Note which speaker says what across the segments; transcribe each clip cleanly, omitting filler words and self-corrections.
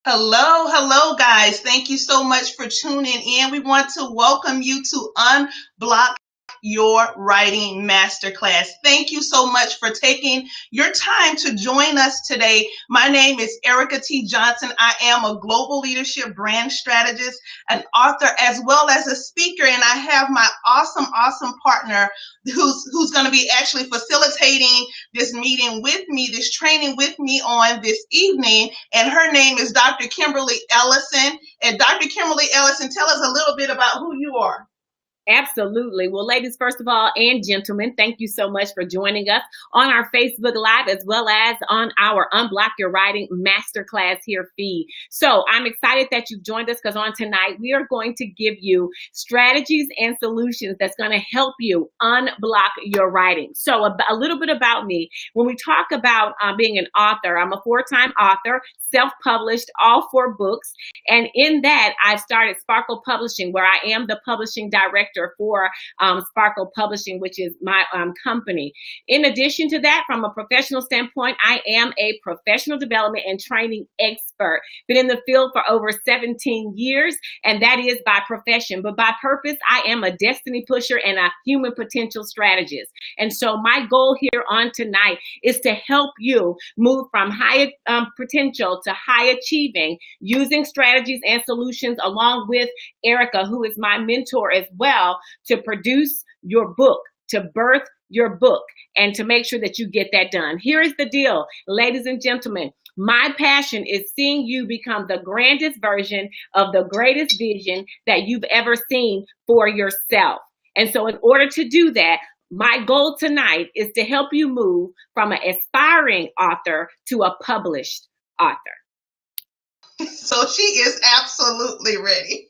Speaker 1: Hello, hello, guys. Thank you so much for tuning in. We want to welcome you to Unblock Your Writing Masterclass. Thank you so much for taking your time to join us today. My name is Erica T. Johnson. I am a global leadership brand strategist, an author, as well as a speaker, and I have my awesome partner who's going to be actually facilitating this meeting with me, this training with me on this evening. And her name is Dr. Kimberly Ellison. And Dr. Kimberly Ellison, tell us a little bit about who you are.
Speaker 2: Absolutely. Well, ladies, first of all, and gentlemen, thank you so much for joining us on our Facebook Live as well as on our Unblock Your Writing Masterclass here feed. So I'm excited that you've joined us because on tonight, we are going to give you strategies and solutions that's going to help you unblock your writing. So a little bit about me. When we talk about being an author, I'm a 4-time author, self-published, all 4 books. And in that, I started Sparkle Publishing, where I am the publishing director for Sparkle Publishing, which is my company. In addition to that, from a professional standpoint, I am a professional development and training expert. Been in the field for over 17 years, and that is by profession. But by purpose, I am a destiny pusher and a human potential strategist. And so my goal here on tonight is to help you move from high potential to high achieving using strategies and solutions along with Erica, who is my mentor as well, to produce your book, to birth your book, and to make sure that you get that done. Here is the deal, ladies and gentlemen. My passion is seeing you become the grandest version of the greatest vision that you've ever seen for yourself. And so in order to do that, my goal tonight is to help you move from an aspiring author to a published author.
Speaker 1: So she is absolutely ready.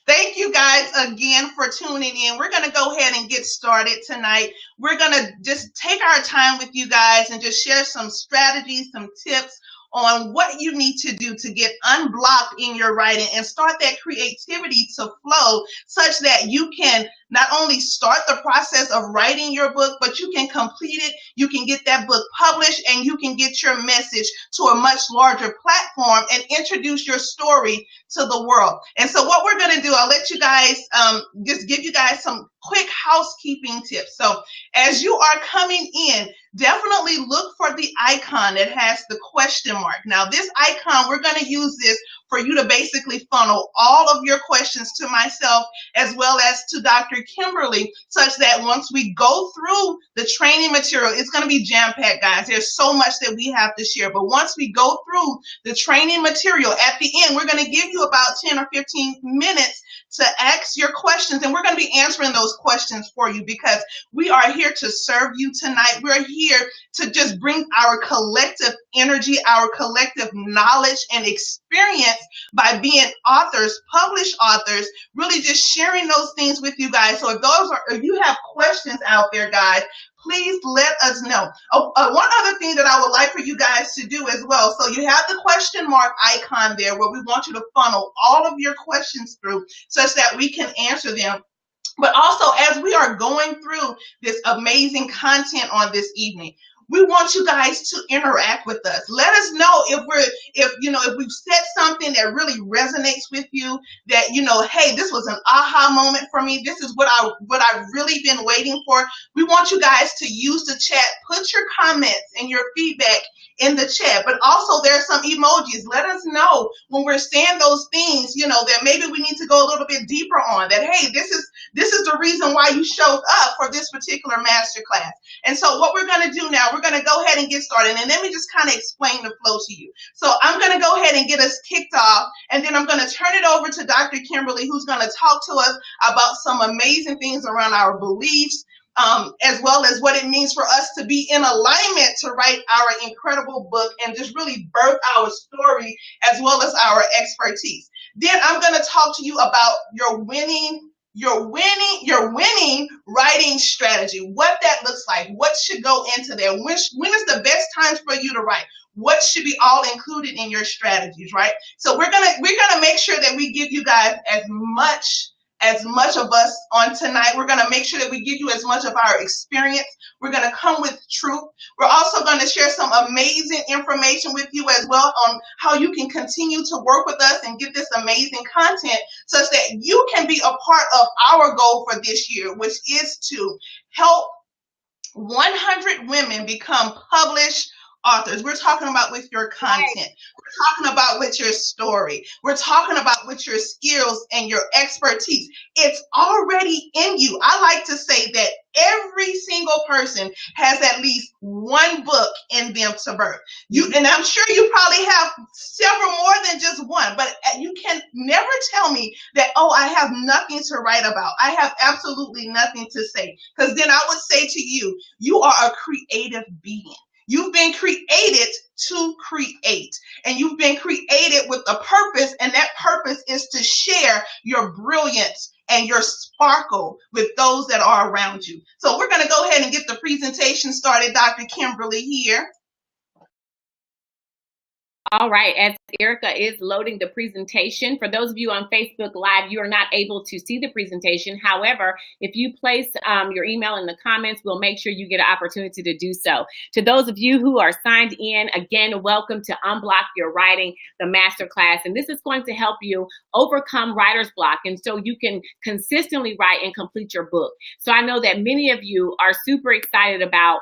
Speaker 1: Thank you guys again for tuning in. We're going to go ahead and get started tonight. We're going to just take our time with you guys and just share some strategies, some tips on what you need to do to get unblocked in your writing and start that creativity to flow such that you can not only start the process of writing your book, but you can complete it, you can get that book published, and you can get your message to a much larger platform and introduce your story to the world. And so what we're going to do, I'll let you guys just give you guys some quick housekeeping tips. So as you are coming in, definitely look for the icon that has the question mark. Now this icon, we're going to use this for you to basically funnel all of your questions to myself as well as to Dr. Kimberly, such that once we go through the training material, it's going to be jam-packed, guys. There's so much that we have to share. But once we go through the training material, at the end, we're going to give you about 10 or 15 minutes to ask your questions, and we're going to be answering those questions for you because we are here to serve you tonight. We're here to just bring our collective energy, our collective knowledge and experience by being authors, published authors, really just sharing those things with you guys. So if you have questions out there, guys, please let us know. One other thing that I would like for you guys to do as well. So you have the question mark icon there where we want you to funnel all of your questions through such that we can answer them. But also, as we are going through this amazing content on this evening, we want you guys to interact with us. Let us know if we've said something that really resonates with you, that, hey, this was an aha moment for me. This is what I've really been waiting for. We want you guys to use the chat, put your comments and your feedback in the chat, but also there's some emojis. Let us know when we're saying those things, that maybe we need to go a little bit deeper on that. Hey, this is the reason why you showed up for this particular masterclass. And so what we're going to do now, we're going to go ahead and get started. And let me just kind of explain the flow to you. So I'm going to go ahead and get us kicked off. And then I'm going to turn it over to Dr. Kimberly, who's going to talk to us about some amazing things around our beliefs, as well as what it means for us to be in alignment to write our incredible book and just really birth our story as well as our expertise. Then I'm going to talk to you about your winning writing strategy, what that looks like, what should go into there, when is the best times for you to write, what should be all included in your strategies, right? So we're gonna make sure that we give you guys as much as much of us on tonight. We're going to make sure that we give you as much of our experience. We're going to come with truth. We're also going to share some amazing information with you as well on how you can continue to work with us and get this amazing content such that you can be a part of our goal for this year, which is to help 100 women become published authors. We're talking about with your content. We're talking about with your story. We're talking about with your skills and your expertise. It's already in you. I like to say that every single person has at least one book in them to birth. And I'm sure you probably have several more than just one, but you can never tell me that, oh, I have nothing to write about. I have absolutely nothing to say. Because then I would say to you, you are a creative being. You've been created to create, and you've been created with a purpose, and that purpose is to share your brilliance and your sparkle with those that are around you. So we're going to go ahead and get the presentation started. Dr. Kimberly here.
Speaker 2: All right, as Erica is loading the presentation, for those of you on Facebook Live, you are not able to see the presentation. However, if you place your email in the comments, we'll make sure you get an opportunity to do so. To those of you who are signed in, again, welcome to Unblock Your Writing, the Masterclass. And this is going to help you overcome writer's block, and so you can consistently write and complete your book. So I know that many of you are super excited about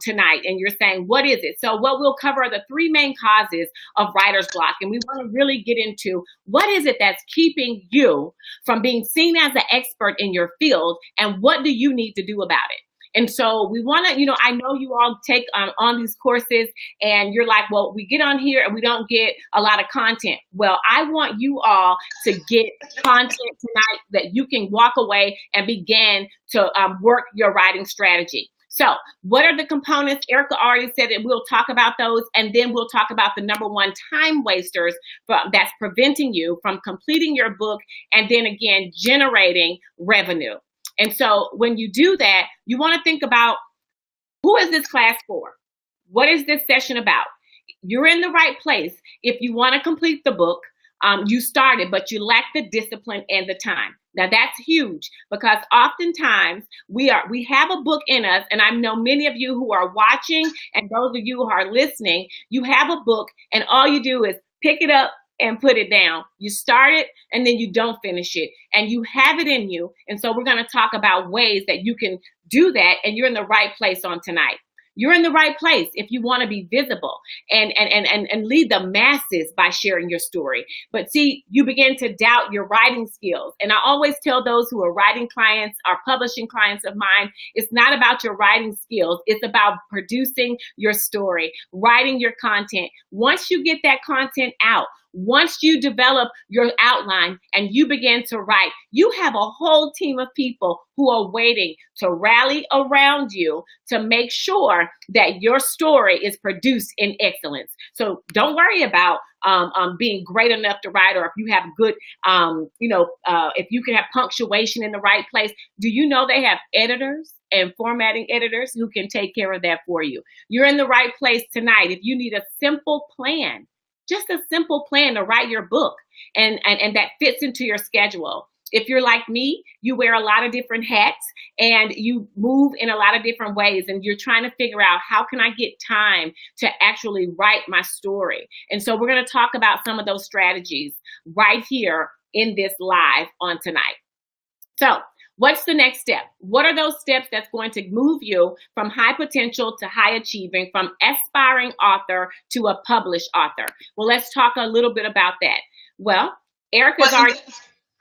Speaker 2: tonight, and you're saying, what is it? So what we'll cover are the three main causes of writer's block. And we want to really get into what is it that's keeping you from being seen as an expert in your field, and what do you need to do about it? And so we want to, I know you all take on these courses and you're like, well, we get on here and we don't get a lot of content. Well, I want you all to get content tonight that you can walk away and begin to work your writing strategy. So what are the components? Erica already said it. We'll talk about those, and then we'll talk about the number one time wasters that's preventing you from completing your book and then again generating revenue. And so when you do that, you want to think about, who is this class for? What is this session about? You're in the right place if you want to complete the book. You started, but you lack the discipline and the time. Now that's huge, because oftentimes we have a book in us, and I know many of you who are watching and those of you who are listening, you have a book and all you do is pick it up and put it down. You start it and then you don't finish it, and you have it in you. And so we're going to talk about ways that you can do that, and you're in the right place on tonight. You're in the right place if you want to be visible and lead the masses by sharing your story. But see, you begin to doubt your writing skills. And I always tell those who are writing clients, are publishing clients of mine, it's not about your writing skills. It's about producing your story, writing your content. Once you get that content out, once you develop your outline and you begin to write, you have a whole team of people who are waiting to rally around you to make sure that your story is produced in excellence. So don't worry about being great enough to write, or if you have good, if you can have punctuation in the right place. Do you know they have editors and formatting editors who can take care of that for you? You're in the right place tonight. If you need a simple plan, just a simple plan to write your book and that fits into your schedule. If you're like me, you wear a lot of different hats and you move in a lot of different ways, and you're trying to figure out, how can I get time to actually write my story? And so we're going to talk about some of those strategies right here in this live on tonight. So what's the next step? What are those steps that's going to move you from high potential to high achieving, from aspiring author to a published author? Well, let's talk a little bit about that. Well, Erica's already...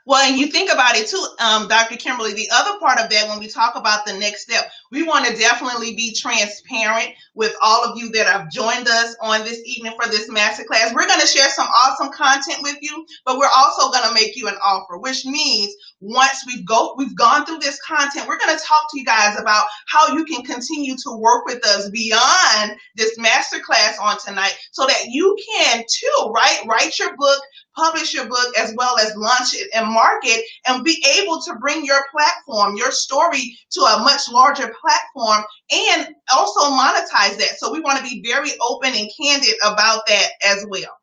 Speaker 1: Well, and you think about it too, Dr. Kimberly, the other part of that, when we talk about the next step, we want to definitely be transparent with all of you that have joined us on this evening for this masterclass. We're going to share some awesome content with you, but we're also going to make you an offer, which means once we've gone through this content, we're going to talk to you guys about how you can continue to work with us beyond this masterclass on tonight, so that you can too, write your book, publish your book, as well as launch it and market, and be able to bring your platform, your story, to a much larger platform, and also monetize that. So we want to be very open and candid about that as well.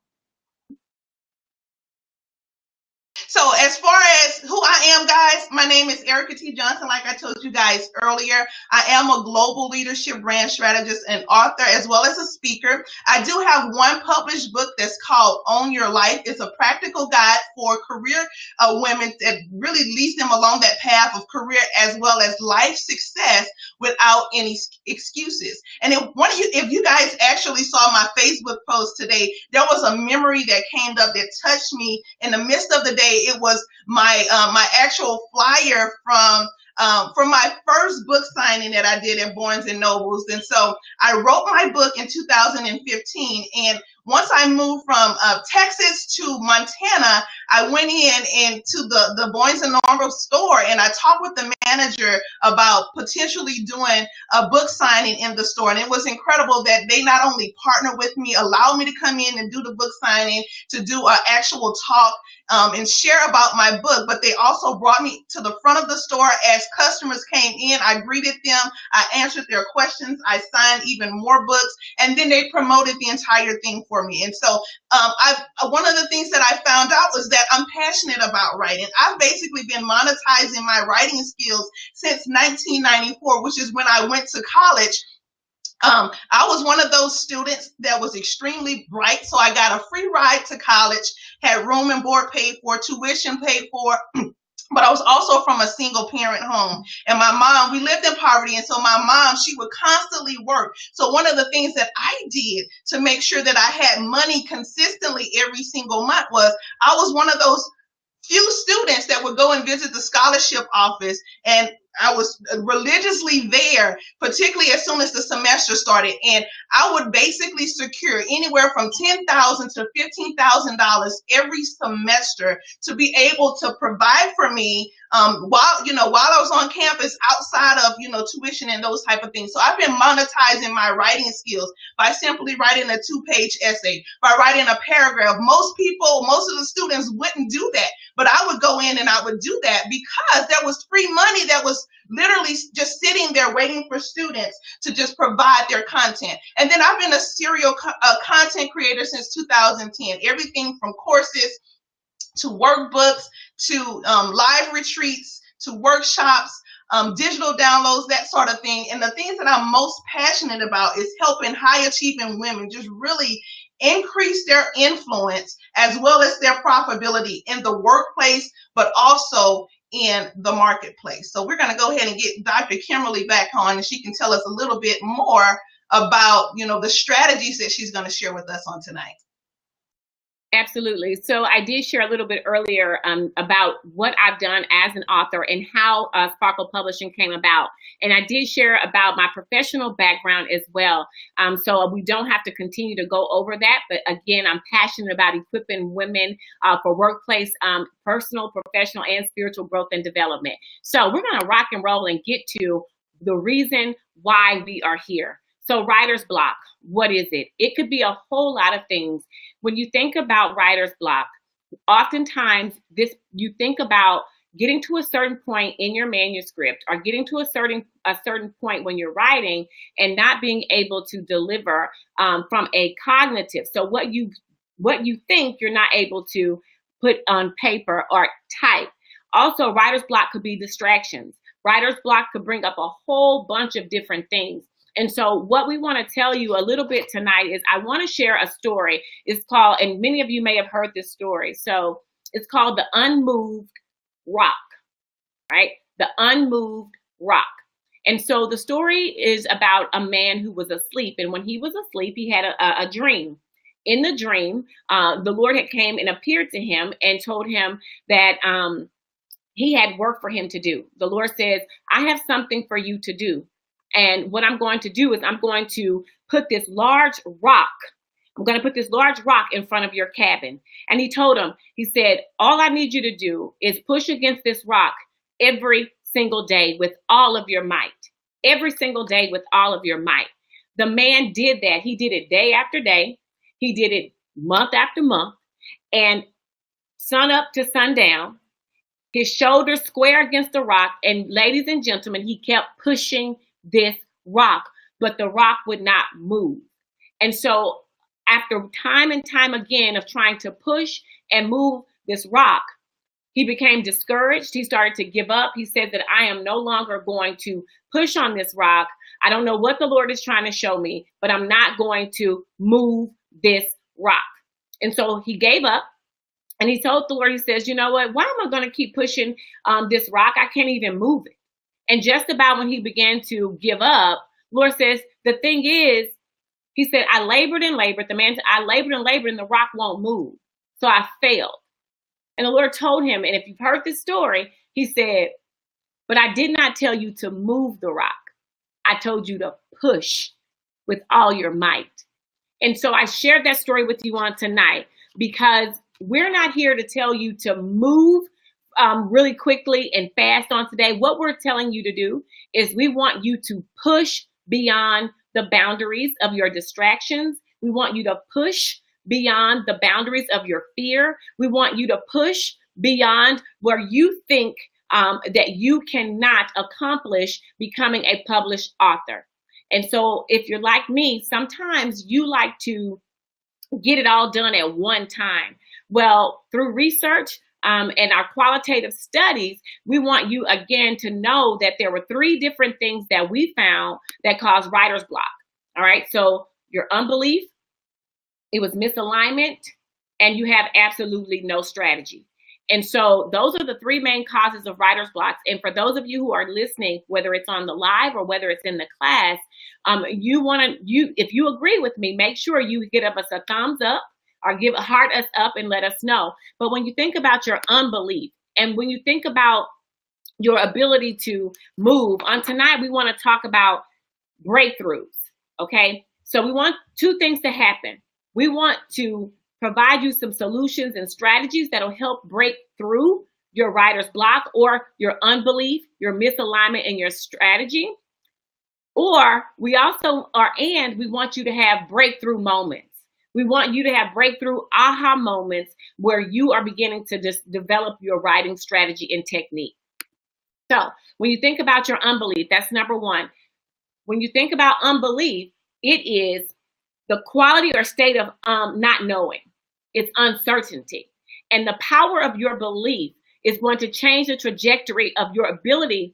Speaker 1: So as far as who I am, guys, my name is Erica T. Johnson. Like I told you guys earlier, I am a global leadership brand strategist and author, as well as a speaker. I do have one published book that's called Own Your Life. It's a practical guide for career women that really leads them along that path of career as well as life success without any excuses. And if you guys actually saw my Facebook post today, there was a memory that came up that touched me in the midst of the day. It was my actual flyer from my first book signing that I did at Barnes and Nobles. And so I wrote my book in 2015. And once I moved from Texas to Montana, I went into the Barnes and Noble store, and I talked with the manager about potentially doing a book signing in the store. And it was incredible that they not only partnered with me, allowed me to come in and do the book signing, to do an actual talk and share about my book, but they also brought me to the front of the store as customers came in. I greeted them, I answered their questions, I signed even more books, and then they promoted the entire thing for me. And so one of the things that I found out was that I'm passionate about writing. I've basically been monetizing my writing skills since 1994, which is when I went to college. I was one of those students that was extremely bright, so I got a free ride to college, had room and board paid for, tuition paid for. But I was also from a single parent home, and my mom, we lived in poverty. And so my mom, she would constantly work. So one of the things that I did to make sure that I had money consistently every single month was I was one of those few students that would go and visit the scholarship office, and I was religiously there, particularly as soon as the semester started. And I would basically secure anywhere from $10,000 to $15,000 every semester to be able to provide for me while I was on campus, outside of tuition and those type of things. So I've been monetizing my writing skills by simply writing a 2-page essay, by writing a paragraph. Most of the students wouldn't do that, but I would go in and I would do that because there was free money that was literally just sitting there waiting for students to just provide their content. And then I've been a serial content creator since 2010, everything from courses to workbooks to live retreats to workshops, digital downloads, that sort of thing. And the things that I'm most passionate about is helping high achieving women just really increase their influence as well as their profitability in the workplace, but also in the marketplace. So we're going to go ahead and get Dr. Kimberly back on, and she can tell us a little bit more about, the strategies that she's going to share with us on tonight.
Speaker 2: Absolutely. So I did share a little bit earlier about what I've done as an author and how Sparkle Publishing came about. And I did share about my professional background as well. So we don't have to continue to go over that. But again, I'm passionate about equipping women for workplace, personal, professional, and spiritual growth and development. So we're going to rock and roll and get to the reason why we are here. So writer's block, what is it? It could be a whole lot of things. When you think about writer's block, oftentimes you think about getting to a certain point in your manuscript or getting to a certain point when you're writing and not being able to deliver from a cognitive. So what you think you're not able to put on paper or type. Also, writer's block could be distractions. Writer's block could bring up a whole bunch of different things. And so what we want to tell you a little bit tonight is I want to share a story. It's called, and many of you may have heard this story. So it's called The Unmoved Rock, right? The Unmoved Rock. And so the story is about a man who was asleep. And when he was asleep, he had a dream. In the dream, the Lord had came and appeared to him and told him that he had work for him to do. The Lord says, I have something for you to do. And what I'm going to do is I'm going to put this large rock. I'm going to put this large rock in front of your cabin. And he told him, he said, all I need you to do is push against this rock every single day with all of your might. Every single day with all of your might. The man did that. He did it day after day. He did it month after month. And sun up to sundown, his shoulders square against the rock. And ladies and gentlemen, he kept pushing this rock, but the rock would not move. And so after time and time again of trying to push and move this rock, He became discouraged. He started to give up. He said that I am no longer going to push on this rock. I don't know what the Lord is trying to show me, but I'm not going to move this rock. And so he gave up. And he told the Lord, he says, you know what? Why am I going to keep pushing this rock? I can't even move it. And just about when he began to give up, Lord says, the thing is, he said, I labored and labored. The man said, I labored and labored and the rock won't move. So I failed. And the Lord told him, and if you've heard this story, he said, but I did not tell you to move the rock. I told you to push with all your might. And so I shared that story with you on tonight because we're not here to tell you to move really quickly and fast on today. What we're telling you to do is we want you to push beyond the boundaries of your distractions. We want you to push beyond the boundaries of your fear. We want you to push beyond where you think that you cannot accomplish becoming a published author. And so if you're like me, sometimes you like to get it all done at one time. Well, through research and our qualitative studies, we want you again to know that there were 3 different things that we found that cause writer's block. All right. So your unbelief, it was misalignment, and you have absolutely no strategy. And so those are the 3 main causes of writer's blocks. And for those of you who are listening, whether it's on the live or whether it's in the class, if you agree with me, make sure you give us a thumbs up or heart us up and let us know. But when you think about your unbelief and when you think about your ability to move, on tonight, we want to talk about breakthroughs. Okay. So we want 2 things to happen. We want to provide you some solutions and strategies that'll help break through your writer's block or your unbelief, your misalignment in your strategy. Or we want you to have breakthrough moments. We want you to have breakthrough aha moments where you are beginning to just develop your writing strategy and technique. So when you think about your unbelief, that's number 1. When you think about unbelief, it is the quality or state of not knowing. It's uncertainty. And the power of your belief is going to change the trajectory of your ability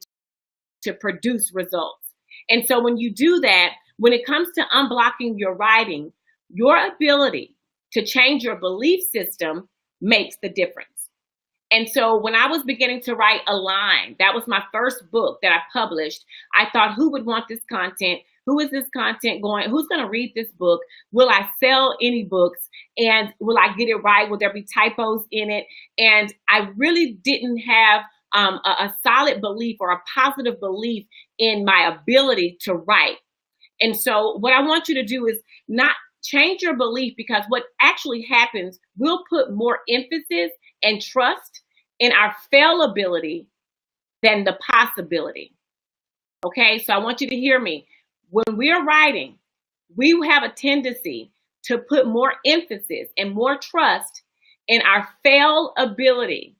Speaker 2: to produce results. And so when you do that, when it comes to unblocking your writing, your ability to change your belief system makes the difference. And so when I was beginning to write Align, that was my first book that I published. I thought, who would want this content? Who is this content going? Who's going to read this book? Will I sell any books? And will I get it right? Will there be typos in it? And I really didn't have a solid belief or a positive belief in my ability to write. And so what I want you to do is not change your belief, because what actually happens, we'll put more emphasis and trust in our failability than the possibility. Okay, so I want you to hear me. When we're writing, we have a tendency to put more emphasis and more trust in our failability,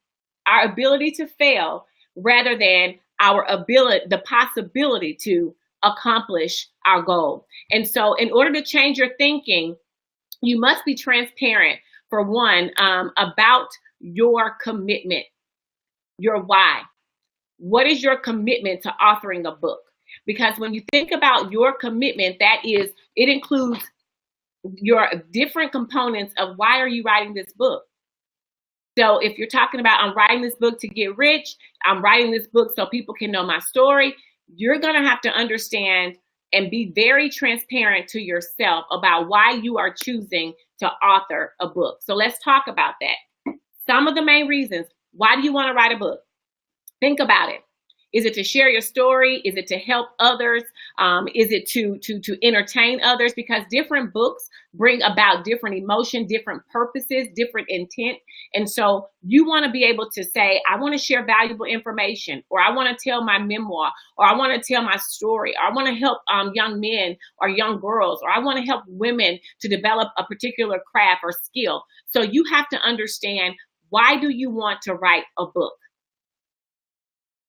Speaker 2: our ability to fail, rather than our ability, the possibility to accomplish our goal. And so in order to change your thinking, you must be transparent, for one, about your commitment, your why. What is your commitment to authoring a book? Because when you think about your commitment, it includes your different components of why are you writing this book? So if you're talking about, I'm writing this book to get rich, I'm writing this book so people can know my story, you're going to have to understand and be very transparent to yourself about why you are choosing to author a book. So let's talk about that. Some of the main reasons. Why do you want to write a book? Think about it. Is it to share your story? Is it to help others? Is it to entertain others? Because different books bring about different emotion, different purposes, different intent. And so you want to be able to say, I want to share valuable information, or I want to tell my memoir, or I want to tell my story, or I want to help young men or young girls, or I want to help women to develop a particular craft or skill. So you have to understand, why do you want to write a book?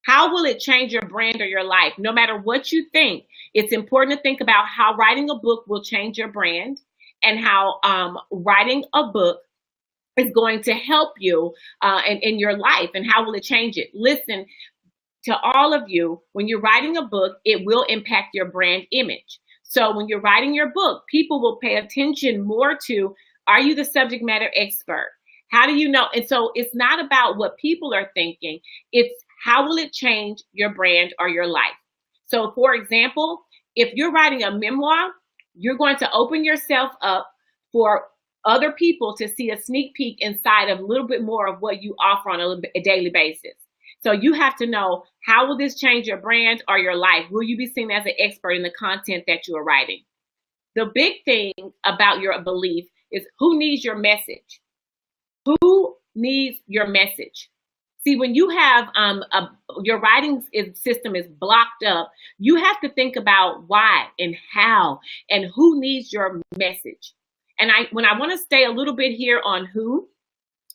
Speaker 2: How will it change your brand or your life? No matter what you think, it's important to think about how writing a book will change your brand, and how writing a book is going to help you in your life, and how will it change it? Listen, to all of you, when you're writing a book, it will impact your brand image. So when you're writing your book, people will pay attention more to, are you the subject matter expert? How do you know? And so it's not about what people are thinking. It's how will it change your brand or your life? So for example, if you're writing a memoir, you're going to open yourself up for other people to see a sneak peek inside of a little bit more of what you offer on a daily basis. So you have to know, how will this change your brand or your life? Will you be seen as an expert in the content that you are writing? The big thing about your belief is, who needs your message? Who needs your message? See, when you have your writing system is blocked up, you have to think about why and how and who needs your message. And when I want to stay a little bit here on who,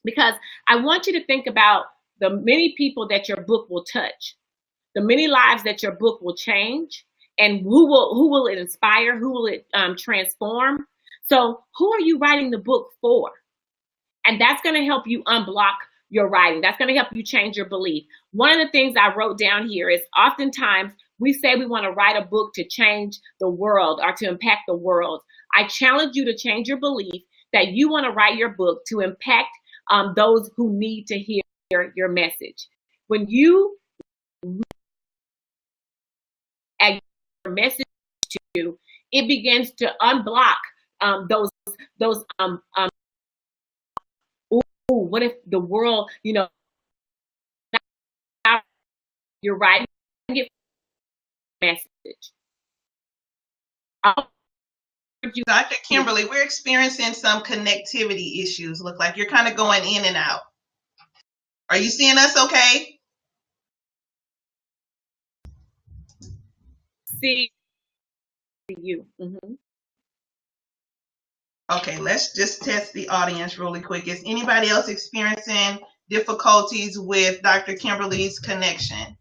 Speaker 2: because I want you to think about the many people that your book will touch, the many lives that your book will change, and who will it inspire, who will it transform. So who are you writing the book for? And that's going to help you unblock your writing. That's going to help you change your belief. One of the things I wrote down here is, oftentimes we say we want to write a book to change the world or to impact the world. I challenge you to change your belief that you want to write your book to impact those who need to hear your message. When you add your message to you, it begins to unblock those what if the world, you're writing it message.
Speaker 1: Dr. Kimberly, we're experiencing some connectivity issues. Look like you're kind of going in and out. Are you seeing us okay?
Speaker 2: See you. Mm-hmm.
Speaker 1: Okay, let's just test the audience really quick. Is anybody else experiencing difficulties with Dr. Kimberly's connection?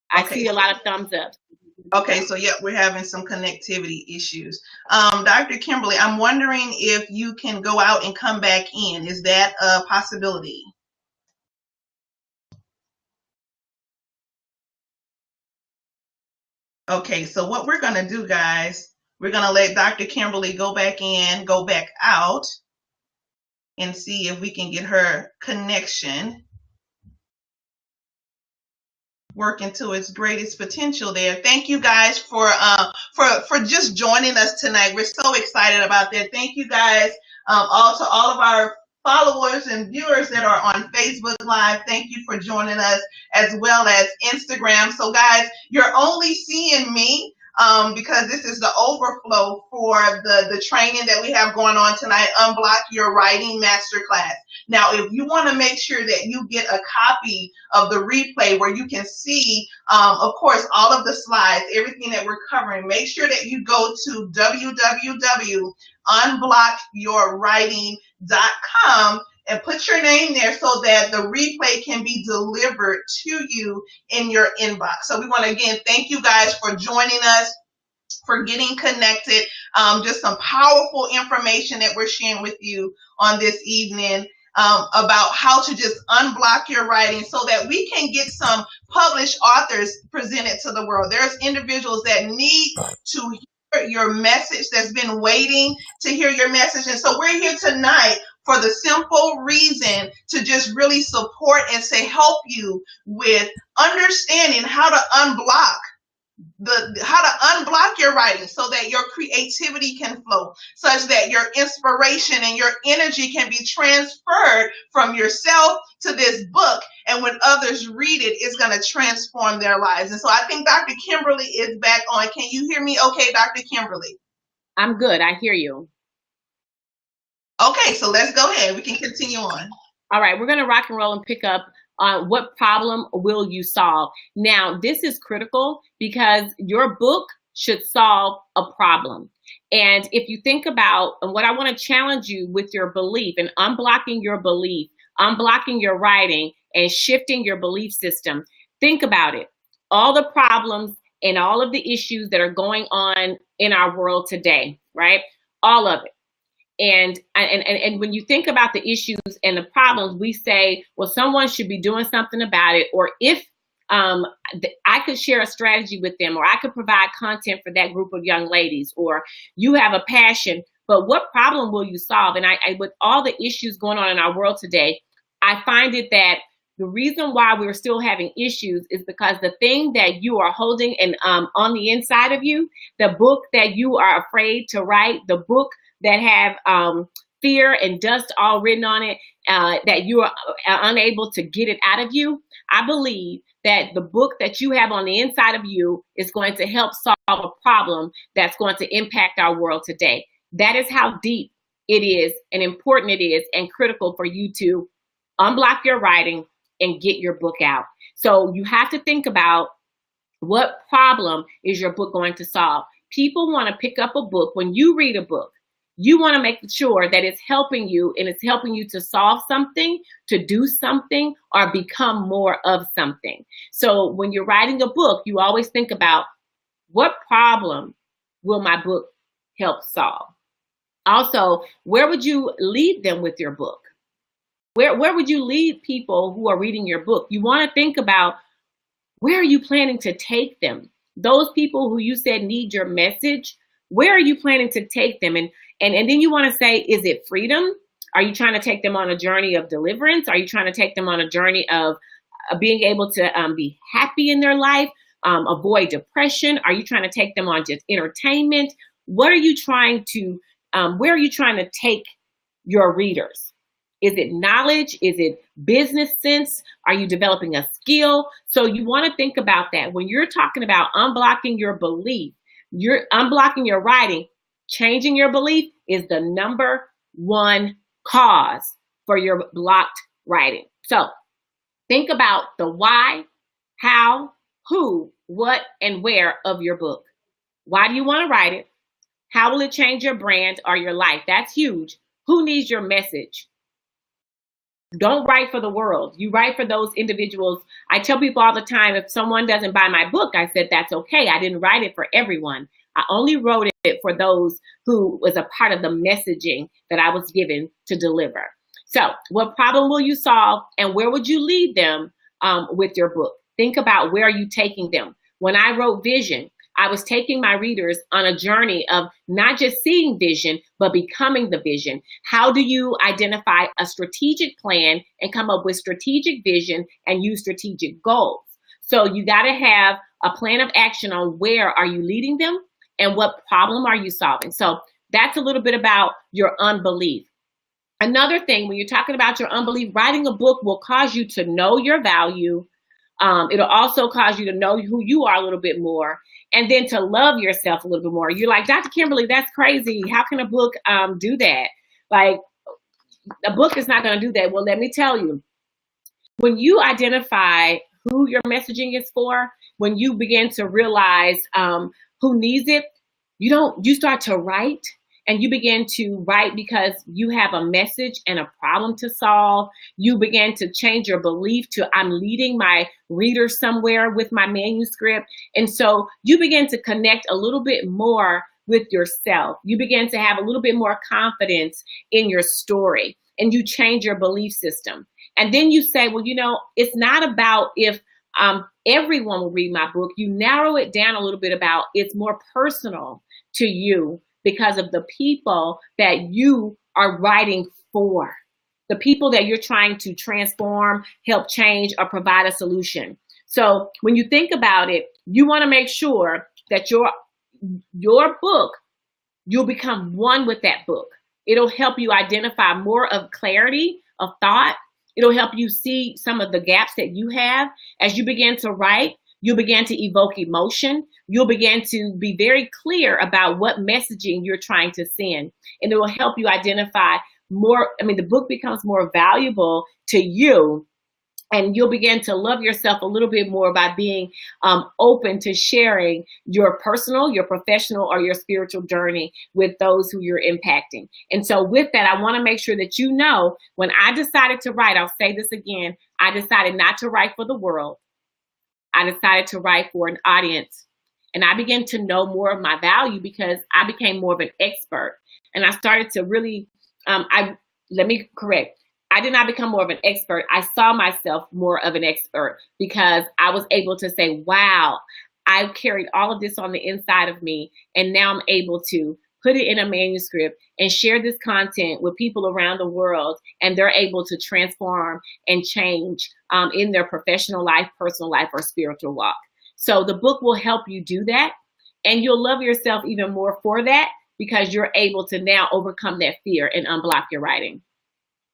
Speaker 2: I see a lot of thumbs up.
Speaker 1: Okay, so yeah, we're having some connectivity issues. Dr. Kimberly, I'm wondering if you can go out and come back in. Is that a possibility? Okay, so what we're going to do, guys, we're going to let Dr. Kimberly go back in, go back out, and see if we can get her connection working to its greatest potential there. Thank you guys for just joining us tonight. We're so excited about that. Thank you guys to all of our followers and viewers that are on Facebook Live. Thank you for joining us, as well as Instagram. So guys, you're only seeing me because this is the overflow for the training that we have going on tonight, Unblock Your Writing Masterclass. Now, if you want to make sure that you get a copy of the replay where you can see, of course, all of the slides, everything that we're covering, make sure that you go to www.unblockyourwriting.com and put your name there so that the replay can be delivered to you in your inbox. So we want to, again, thank you guys for joining us, for getting connected. Just some powerful information that we're sharing with you on this evening about how to just unblock your writing so that we can get some published authors presented to the world. There's individuals that need to hear your message, that's been waiting to hear your message. And so we're here tonight for the simple reason to just really support and say, help you with understanding how to unblock your writing so that your creativity can flow, such that your inspiration and your energy can be transferred from yourself to this book. And when others read it, it's going to transform their lives. And so I think Dr. Kimberly is back on. Can you hear me okay, Dr. Kimberly?
Speaker 2: I'm good. I hear you.
Speaker 1: Okay, so let's go ahead. We can continue on.
Speaker 2: All right, we're going to rock and roll and pick up on what problem will you solve. Now, this is critical because your book should solve a problem. And if you think about, and what I want to challenge you with your belief and unblocking your belief, unblocking your writing and shifting your belief system, think about it. All the problems and all of the issues that are going on in our world today, right? All of it. And when you think about the issues and the problems, we say, well, someone should be doing something about it. Or if I could share a strategy with them, or I could provide content for that group of young ladies, or you have a passion, but what problem will you solve? And I with all the issues going on in our world today, I find it that the reason why we're still having issues is because the thing that you are holding and on the inside of you, the book that you are afraid to write, the book that have fear and dust all written on it, that you are unable to get it out of you, I believe that the book that you have on the inside of you is going to help solve a problem that's going to impact our world today. That is how deep it is and important it is and critical for you to unblock your writing and get your book out. So you have to think about, what problem is your book going to solve? People want to pick up a book. When you read a book, you want to make sure that it's helping you, and it's helping you to solve something, to do something, or become more of something. So when you're writing a book, you always think about, what problem will my book help solve? Also, where would you lead them with your book? Where would you lead people who are reading your book? You want to think about, where are you planning to take them? Those people who you said need your message, where are you planning to take them? And then you want to say, is it freedom? Are you trying to take them on a journey of deliverance? Are you trying to take them on a journey of being able to be happy in their life, avoid depression? Are you trying to take them on just entertainment? What are you trying to, where are you trying to take your readers? Is it knowledge? Is it business sense? Are you developing a skill? So you want to think about that. When you're talking about unblocking your belief, you're unblocking your writing, changing your belief is the number one cause for your blocked writing. So think about the why, how, who, what, and where of your book. Why do you want to write it? How will it change your brand or your life? That's huge. Who needs your message? Don't write for the world. You write for those individuals. I tell people all the time, if someone doesn't buy my book, I said, that's okay. I didn't write it for everyone. I only wrote it for those who was a part of the messaging that I was given to deliver. So what problem will you solve, and where would you lead them with your book? Think about, where are you taking them? When I wrote Vision, I was taking my readers on a journey of not just seeing vision, but becoming the vision. How do you identify a strategic plan and come up with strategic vision and use strategic goals? So you got to have a plan of action on where are you leading them and what problem are you solving. So that's a little bit about your unbelief. Another thing, when you're talking about your unbelief, writing a book will cause you to know your value. It'll also cause you to know who you are a little bit more, and then to love yourself a little bit more. You're like, Dr. Kimberly, that's crazy. How can a book do that? Like, a book is not going to do that. Well, let me tell you, when you identify who your messaging is for, when you begin to realize who needs it, you start to write. And you begin to write because you have a message and a problem to solve. You begin to change your belief to, I'm leading my reader somewhere with my manuscript. And so you begin to connect a little bit more with yourself. You begin to have a little bit more confidence in your story, and you change your belief system. And then you say, well, it's not about if everyone will read my book. You narrow it down a little bit about, it's more personal to you, because of the people that you are writing for, the people that you're trying to transform, help change, or provide a solution. So when you think about it, you want to make sure that your book, you'll become one with that book. It'll help you identify more of clarity of thought. It'll help you see some of the gaps that you have. As you begin to write, you'll begin to evoke emotion. You'll begin to be very clear about what messaging you're trying to send. And it will help you identify more. The book becomes more valuable to you, and you'll begin to love yourself a little bit more by being open to sharing your personal, your professional, or your spiritual journey with those who you're impacting. And so with that, I want to make sure that you know, when I decided to write, I'll say this again, I decided not to write for the world. I decided to write for an audience. And I began to know more of my value because I became more of an expert. And I started to really, let me correct. I did not become more of an expert. I saw myself more of an expert because I was able to say, wow, I've carried all of this on the inside of me. And now I'm able to put it in a manuscript and share this content with people around the world. And they're able to transform and change in their professional life, personal life, or spiritual walk. So the book will help you do that. And you'll love yourself even more for that because you're able to now overcome that fear and unblock your writing.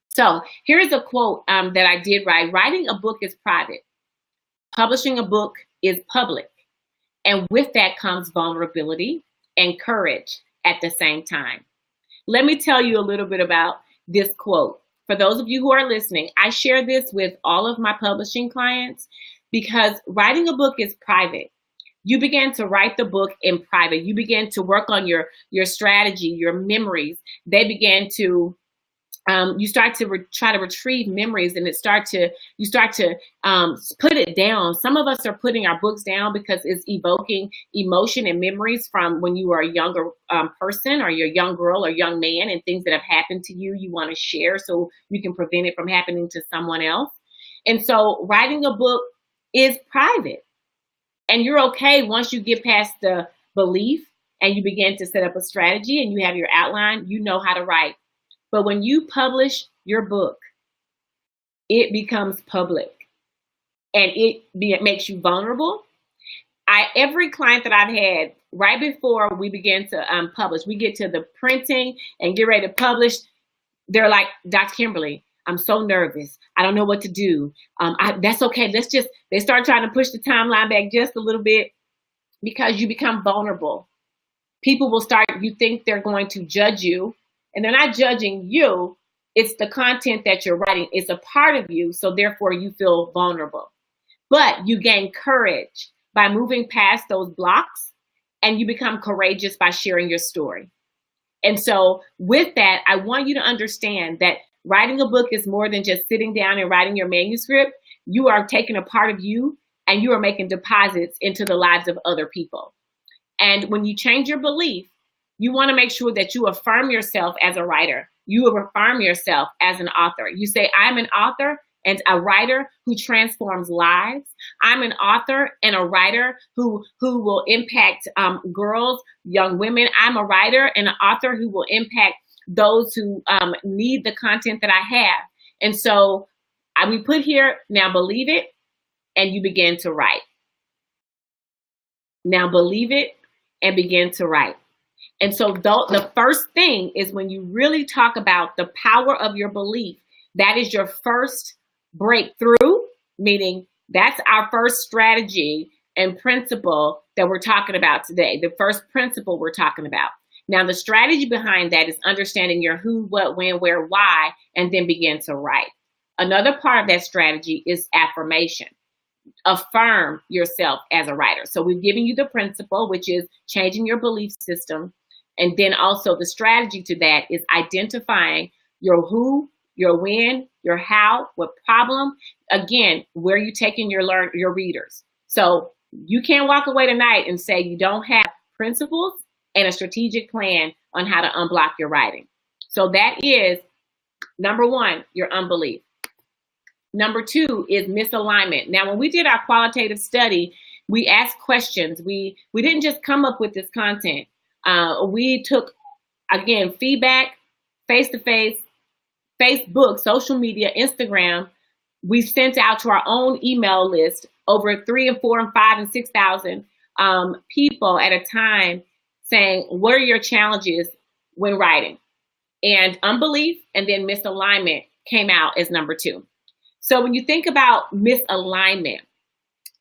Speaker 2: So here's a quote that I did write. Writing a book is private. Publishing a book is public. And with that comes vulnerability and courage at the same time. Let me tell you a little bit about this quote. For those of you who are listening, I share this with all of my publishing clients because writing a book is private. You begin to write the book in private. You begin to work on your strategy, your memories. They begin to you start to try to retrieve memories, and you start to put it down. Some of us are putting our books down because it's evoking emotion and memories from when you were a younger person, or you're a young girl or young man, and things that have happened to you. You want to share so you can prevent it from happening to someone else. And so writing a book is private, and you're okay once you get past the belief and you begin to set up a strategy and you have your outline. You know how to write. But when you publish your book, it becomes public, and it makes you vulnerable. Every client that I've had, right before we begin to publish, we get to the printing and get ready to publish, they're like, Dr. Kimberly, I'm so nervous. I don't know what to do. That's okay. They start trying to push the timeline back just a little bit because you become vulnerable. People will you think they're going to judge you. And they're not judging you. It's the content that you're writing. It's a part of you. So therefore you feel vulnerable. But you gain courage by moving past those blocks, and you become courageous by sharing your story. And so with that, I want you to understand that writing a book is more than just sitting down and writing your manuscript. You are taking a part of you, and you are making deposits into the lives of other people. And when you change your belief, you want to make sure that you affirm yourself as a writer. You affirm yourself as an author. You say, I'm an author and a writer who transforms lives. I'm an author and a writer who will impact girls, young women. I'm a writer and an author who will impact those who need the content that I have. And so we put here, now believe it, and you begin to write. Now believe it and begin to write. And so the first thing is when you really talk about the power of your belief, that is your first breakthrough, meaning that's our first strategy and principle that we're talking about today. The first principle we're talking about. Now, the strategy behind that is understanding your who, what, when, where, why, and then begin to write. Another part of that strategy is affirmation. Affirm yourself as a writer. So we've given you the principle, which is changing your belief system. And then also the strategy to that is identifying your who, your when, your how, what problem, again, where you taking your readers. So you can't walk away tonight and say you don't have principles and a strategic plan on how to unblock your writing. So that is number one, your unbelief. Number two is misalignment. Now, when we did our qualitative study, we asked questions. We didn't just come up with this content. We took, again, feedback, face-to-face, Facebook, social media, Instagram. We sent out to our own email list over 3 and 4 and 5 and 6,000 people at a time saying, what are your challenges when writing? And unbelief and then misalignment came out as number two. So when you think about misalignment,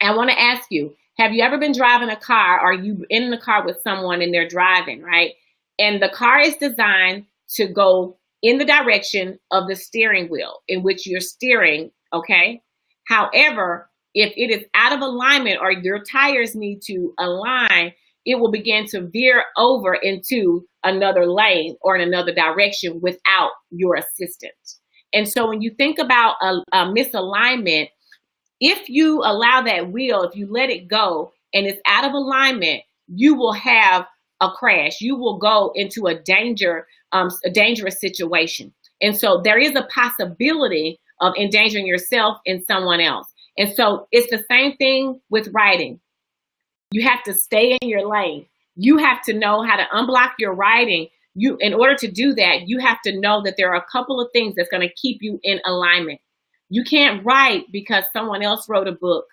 Speaker 2: I want to ask you, have you ever been driving a car, or you in the car with someone and they're driving, right? And the car is designed to go in the direction of the steering wheel in which you're steering, okay? However, if it is out of alignment or your tires need to align, it will begin to veer over into another lane or in another direction without your assistance. And so when you think about a misalignment, if you allow that wheel, if you let it go and it's out of alignment, you will have a crash. You will go into a dangerous situation. And so there is a possibility of endangering yourself and someone else. And so it's the same thing with writing. You have to stay in your lane. You have to know how to unblock your writing. In order to do that, you have to know that there are a couple of things that's going to keep you in alignment. You can't write because someone else wrote a book,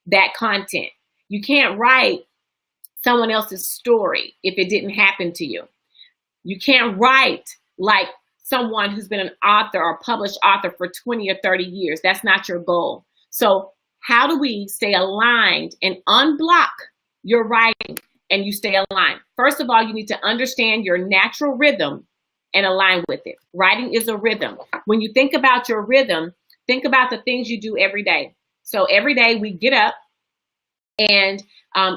Speaker 2: that content. You can't write someone else's story if it didn't happen to you. You can't write like someone who's been an author or published author for 20 or 30 years. That's not your goal. So how do we stay aligned and unblock your writing and you stay aligned? First of all, you need to understand your natural rhythm and align with it. Writing is a rhythm. When you think about your rhythm, think about the things you do every day. So every day we get up and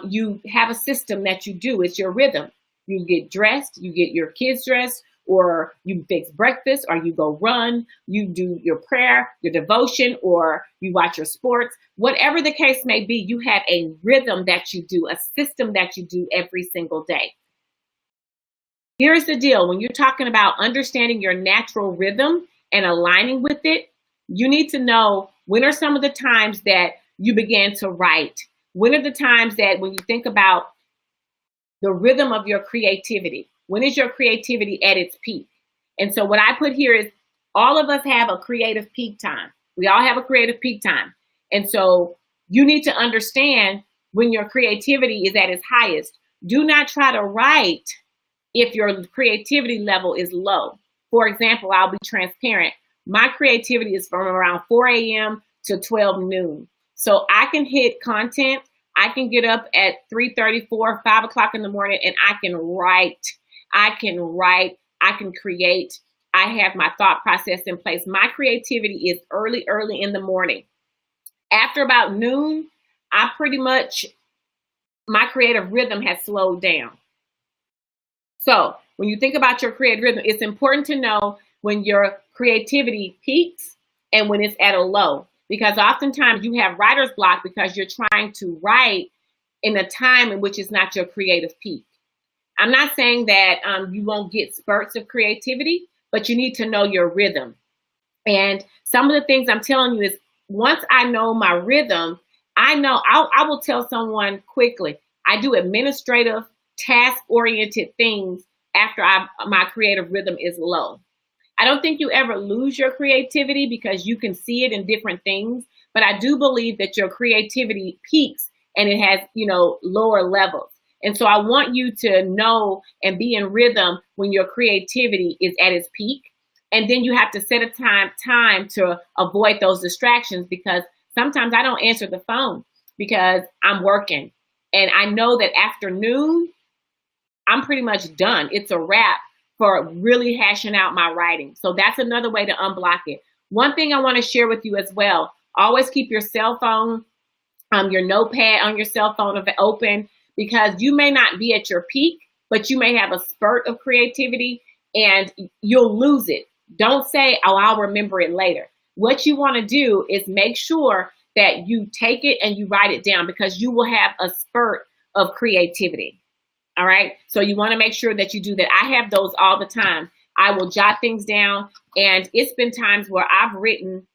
Speaker 2: you have a system that you do. It's your rhythm. You get dressed, you get your kids dressed, or you fix breakfast, or you go run, you do your prayer, your devotion, or you watch your sports. Whatever the case may be, you have a rhythm that you do, a system that you do every single day. Here's the deal. When you're talking about understanding your natural rhythm and aligning with it, you need to know when are some of the times that you begin to write. When are the times that when you think about the rhythm of your creativity, when is your creativity at its peak? And so what I put here is all of us have a creative peak time. We all have a creative peak time. And so you need to understand when your creativity is at its highest. Do not try to write if your creativity level is low. For example, I'll be transparent. My creativity is from around 4 a.m. to 12 noon. So I can hit content. I can get up at 3:34, 5 o'clock in the morning, and I can write. I can create. I have my thought process in place. My creativity is early in the morning. After about noon, my creative rhythm has slowed down. So when you think about your creative rhythm, it's important to know when your creativity peaks and when it's at a low, because oftentimes you have writer's block because you're trying to write in a time in which it's not your creative peak. I'm not saying that you won't get spurts of creativity, but you need to know your rhythm. And some of the things I'm telling you is once I know my rhythm, I will tell someone quickly. I do administrative, task-oriented things after my creative rhythm is low. I don't think you ever lose your creativity because you can see it in different things, but I do believe that your creativity peaks and it has, lower levels. And so I want you to know and be in rhythm when your creativity is at its peak. And then you have to set a time to avoid those distractions, because sometimes I don't answer the phone because I'm working. And I know that afternoon, I'm pretty much done. It's a wrap for really hashing out my writing. So that's another way to unblock it. One thing I want to share with you as well, always keep your cell phone, your notepad on your cell phone open, because you may not be at your peak, but you may have a spurt of creativity and you'll lose it. Don't say, oh, I'll remember it later. What you want to do is make sure that you take it and you write it down, because you will have a spurt of creativity. All right. So you want to make sure that you do that. I have those all the time. I will jot things down. And it's been times where I've written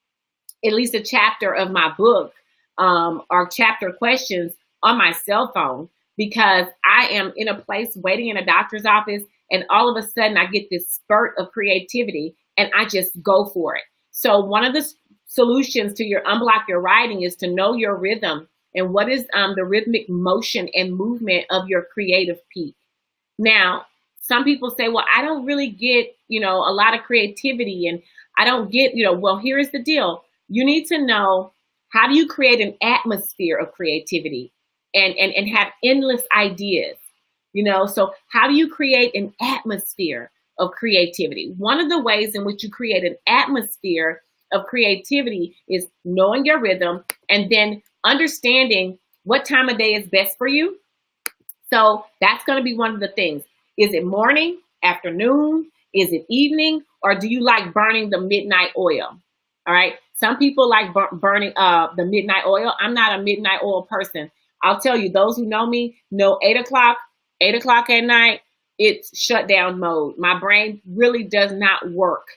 Speaker 2: at least a chapter of my book or chapter questions on my cell phone, because I am in a place waiting in a doctor's office, and all of a sudden I get this spurt of creativity and I just go for it. So one of the solutions to your unblock your writing is to know your rhythm and what is the rhythmic motion and movement of your creative peak. Now, some people say, well, I don't really get, a lot of creativity, and I don't get, well, here's the deal. You need to know, how do you create an atmosphere of creativity and have endless ideas, so how do you create an atmosphere of creativity? One of the ways in which you create an atmosphere of creativity is knowing your rhythm and then understanding what time of day is best for you. So that's going to be one of the things. Is it morning, afternoon? Is it evening? Or do you like burning the midnight oil? All right. Some people like burning the midnight oil. I'm not a midnight oil person. I'll tell you, those who know me know 8 o'clock 8 o'clock at night, it's shutdown mode. My brain really does not work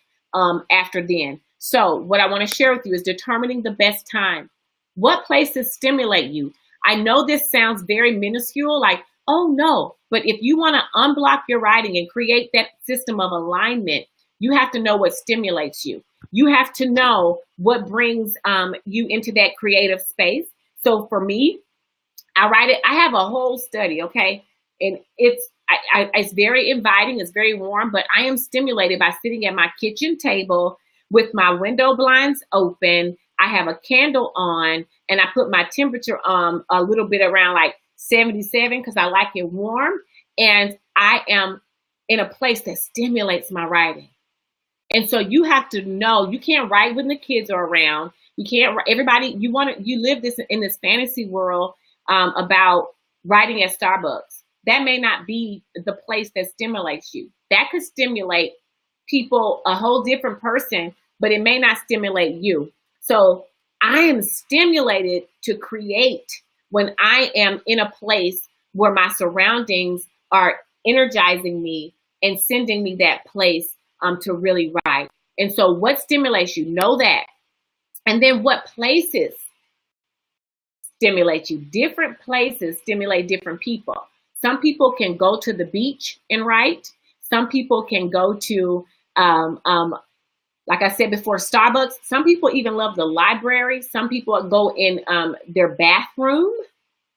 Speaker 2: after then. So what I want to share with you is determining the best time. What places stimulate you? I know this sounds very minuscule, like, oh no, but if you want to unblock your writing and create that system of alignment, you have to know what stimulates you. You have to know what brings you into that creative space. So for me, I write it. I have a whole study, okay, and it's very inviting. It's very warm, but I am stimulated by sitting at my kitchen table with my window blinds open. I have a candle on, and I put my temperature a little bit around like 77 because I like it warm, and I am in a place that stimulates my writing. And so you have to know you can't write when the kids are around. You can't. Everybody, you live this in this fantasy world about writing at Starbucks. That may not be the place that stimulates you. That could stimulate people, a whole different person, but it may not stimulate you. So I am stimulated to create when I am in a place where my surroundings are energizing me and sending me that place to really write. And so what stimulates you? Know that. And then what places stimulate you? Different places stimulate different people. Some people can go to the beach and write. Some people can go to, like I said before, Starbucks. Some people even love the library. Some people go in their bathroom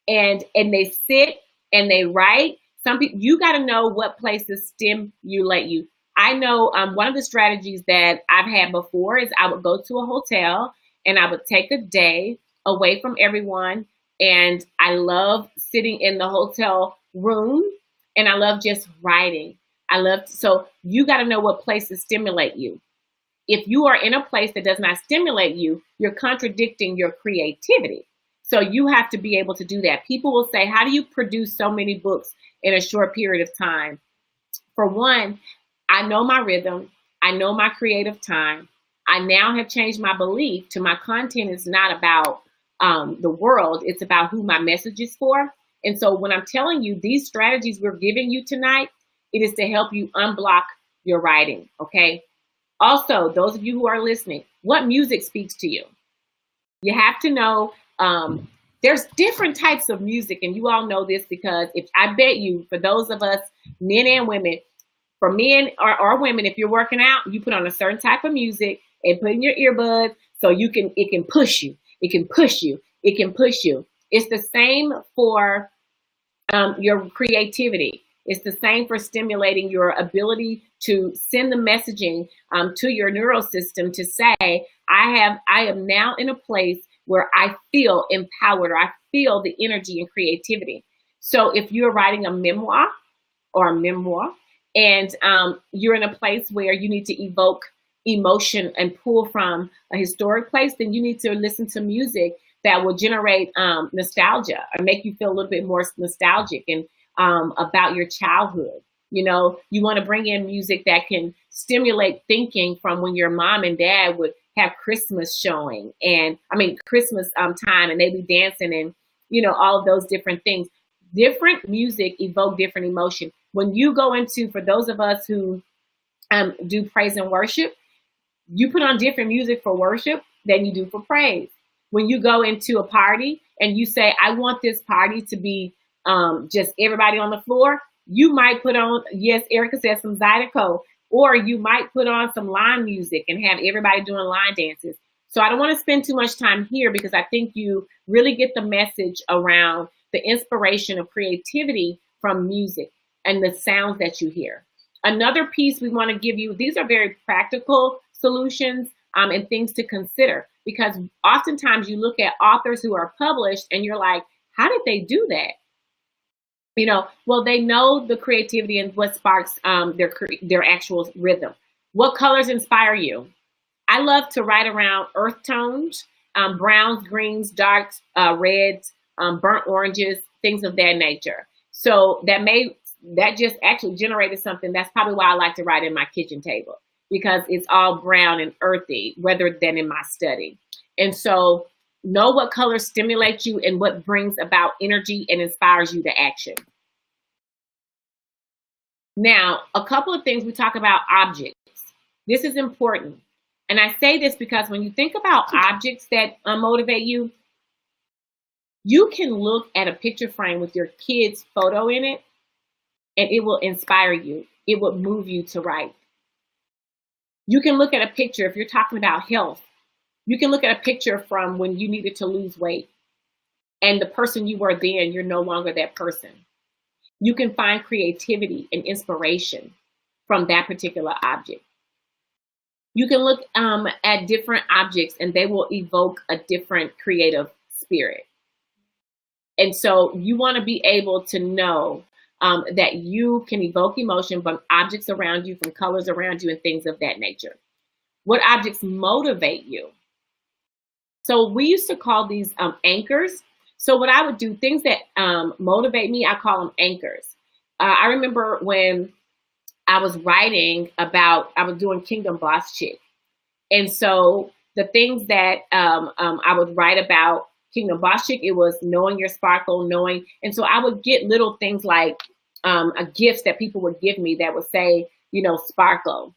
Speaker 2: and they sit and they write. Some people, you got to know what places stimulate you. I know one of the strategies that I've had before is I would go to a hotel and I would take a day away from everyone. And I love sitting in the hotel room and I love just writing. So you got to know what places stimulate you. If you are in a place that does not stimulate you, you're contradicting your creativity. So you have to be able to do that. People will say, how do you produce so many books in a short period of time? For one, I know my rhythm. I know my creative time. I now have changed my belief to my content is not about the world. It's about who my message is for. And so when I'm telling you these strategies we're giving you tonight, it is to help you unblock your writing. Okay. Also, those of you who are listening, what music speaks to you? You have to know there's different types of music. And you all know this because if I bet you, for those of us, men and women, for men or women, if you're working out, you put on a certain type of music and put in your earbuds so it can push you. It can push you. It can push you. It's the same for your creativity. It's the same for stimulating your ability to send the messaging to your neural system to say, I am now in a place where I feel empowered or I feel the energy and creativity. So if you're writing a memoir and you're in a place where you need to evoke emotion and pull from a historic place, then you need to listen to music that will generate nostalgia or make you feel a little bit more nostalgic and about your childhood. You know, you want to bring in music that can stimulate thinking from when your mom and dad would have Christmas showing and Christmas time and they'd be dancing and, you know, all of those different things. Different music evoke different emotion. When you go into, for those of us who do praise and worship, you put on different music for worship than you do for praise. When you go into a party and you say, I want this party to be just everybody on the floor, you might put on, yes, Erica said some Zydeco, or you might put on some line music and have everybody doing line dances. So I don't want to spend too much time here because I think you really get the message around the inspiration of creativity from music and the sounds that you hear. Another piece we want to give you, these are very practical solutions and things to consider, because oftentimes you look at authors who are published and you're like, how did they do that? You know, well, they know the creativity and what sparks their actual rhythm. What colors inspire you? I love to write around earth tones, browns, greens, darks, reds, burnt oranges, things of that nature. So that just actually generated something. That's probably why I like to write in my kitchen table, because it's all brown and earthy rather than in my study. And so know what colors stimulate you and what brings about energy and inspires you to action. Now, a couple of things we talk about objects. This is important. And I say this because when you think about objects that motivate you, you can look at a picture frame with your kid's photo in it, and it will inspire you. It will move you to write. You can look at a picture, if you're talking about health, you can look at a picture from when you needed to lose weight, and the person you were then, you're no longer that person. You can find creativity and inspiration from that particular object. You can look at different objects and they will evoke a different creative spirit. And so you want to be able to know that you can evoke emotion from objects around you, from colors around you, and things of that nature. What objects motivate you? So we used to call these anchors. So what I would do, things that motivate me, I call them anchors. I remember when I was writing about, I was doing Kingdom Boss Chick. And so the things that I would write about Kingdom Boss Chick, it was knowing your sparkle, knowing. And so I would get little things like gifts that people would give me that would say, you know, sparkle.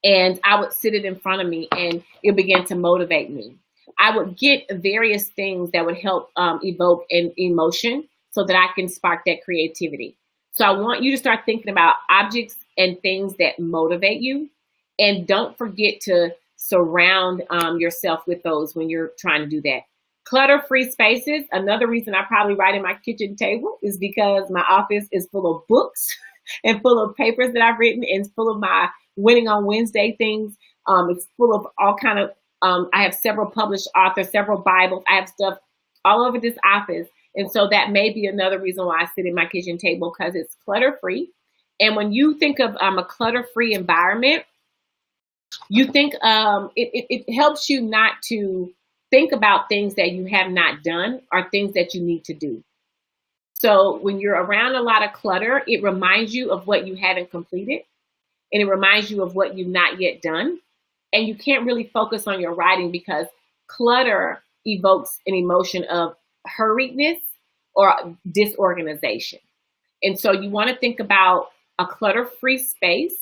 Speaker 2: And I would sit it in front of me and it began to motivate me. I would get various things that would help evoke an emotion so that I can spark that creativity. So I want you to start thinking about objects and things that motivate you. And don't forget to surround yourself with those when you're trying to do that. Clutter-free spaces. Another reason I probably write in my kitchen table is because my office is full of books and full of papers that I've written and full of my Winning on Wednesday things. It's full of all kind of, I have several published authors, several Bibles. I have stuff all over this office. And so that may be another reason why I sit in my kitchen table, because it's clutter-free. And when you think of a clutter-free environment, you think it helps you not to think about things that you have not done or things that you need to do. So when you're around a lot of clutter, it reminds you of what you haven't completed, and it reminds you of what you've not yet done. And you can't really focus on your writing because clutter evokes an emotion of hurriedness or disorganization. And so you want to think about a clutter-free space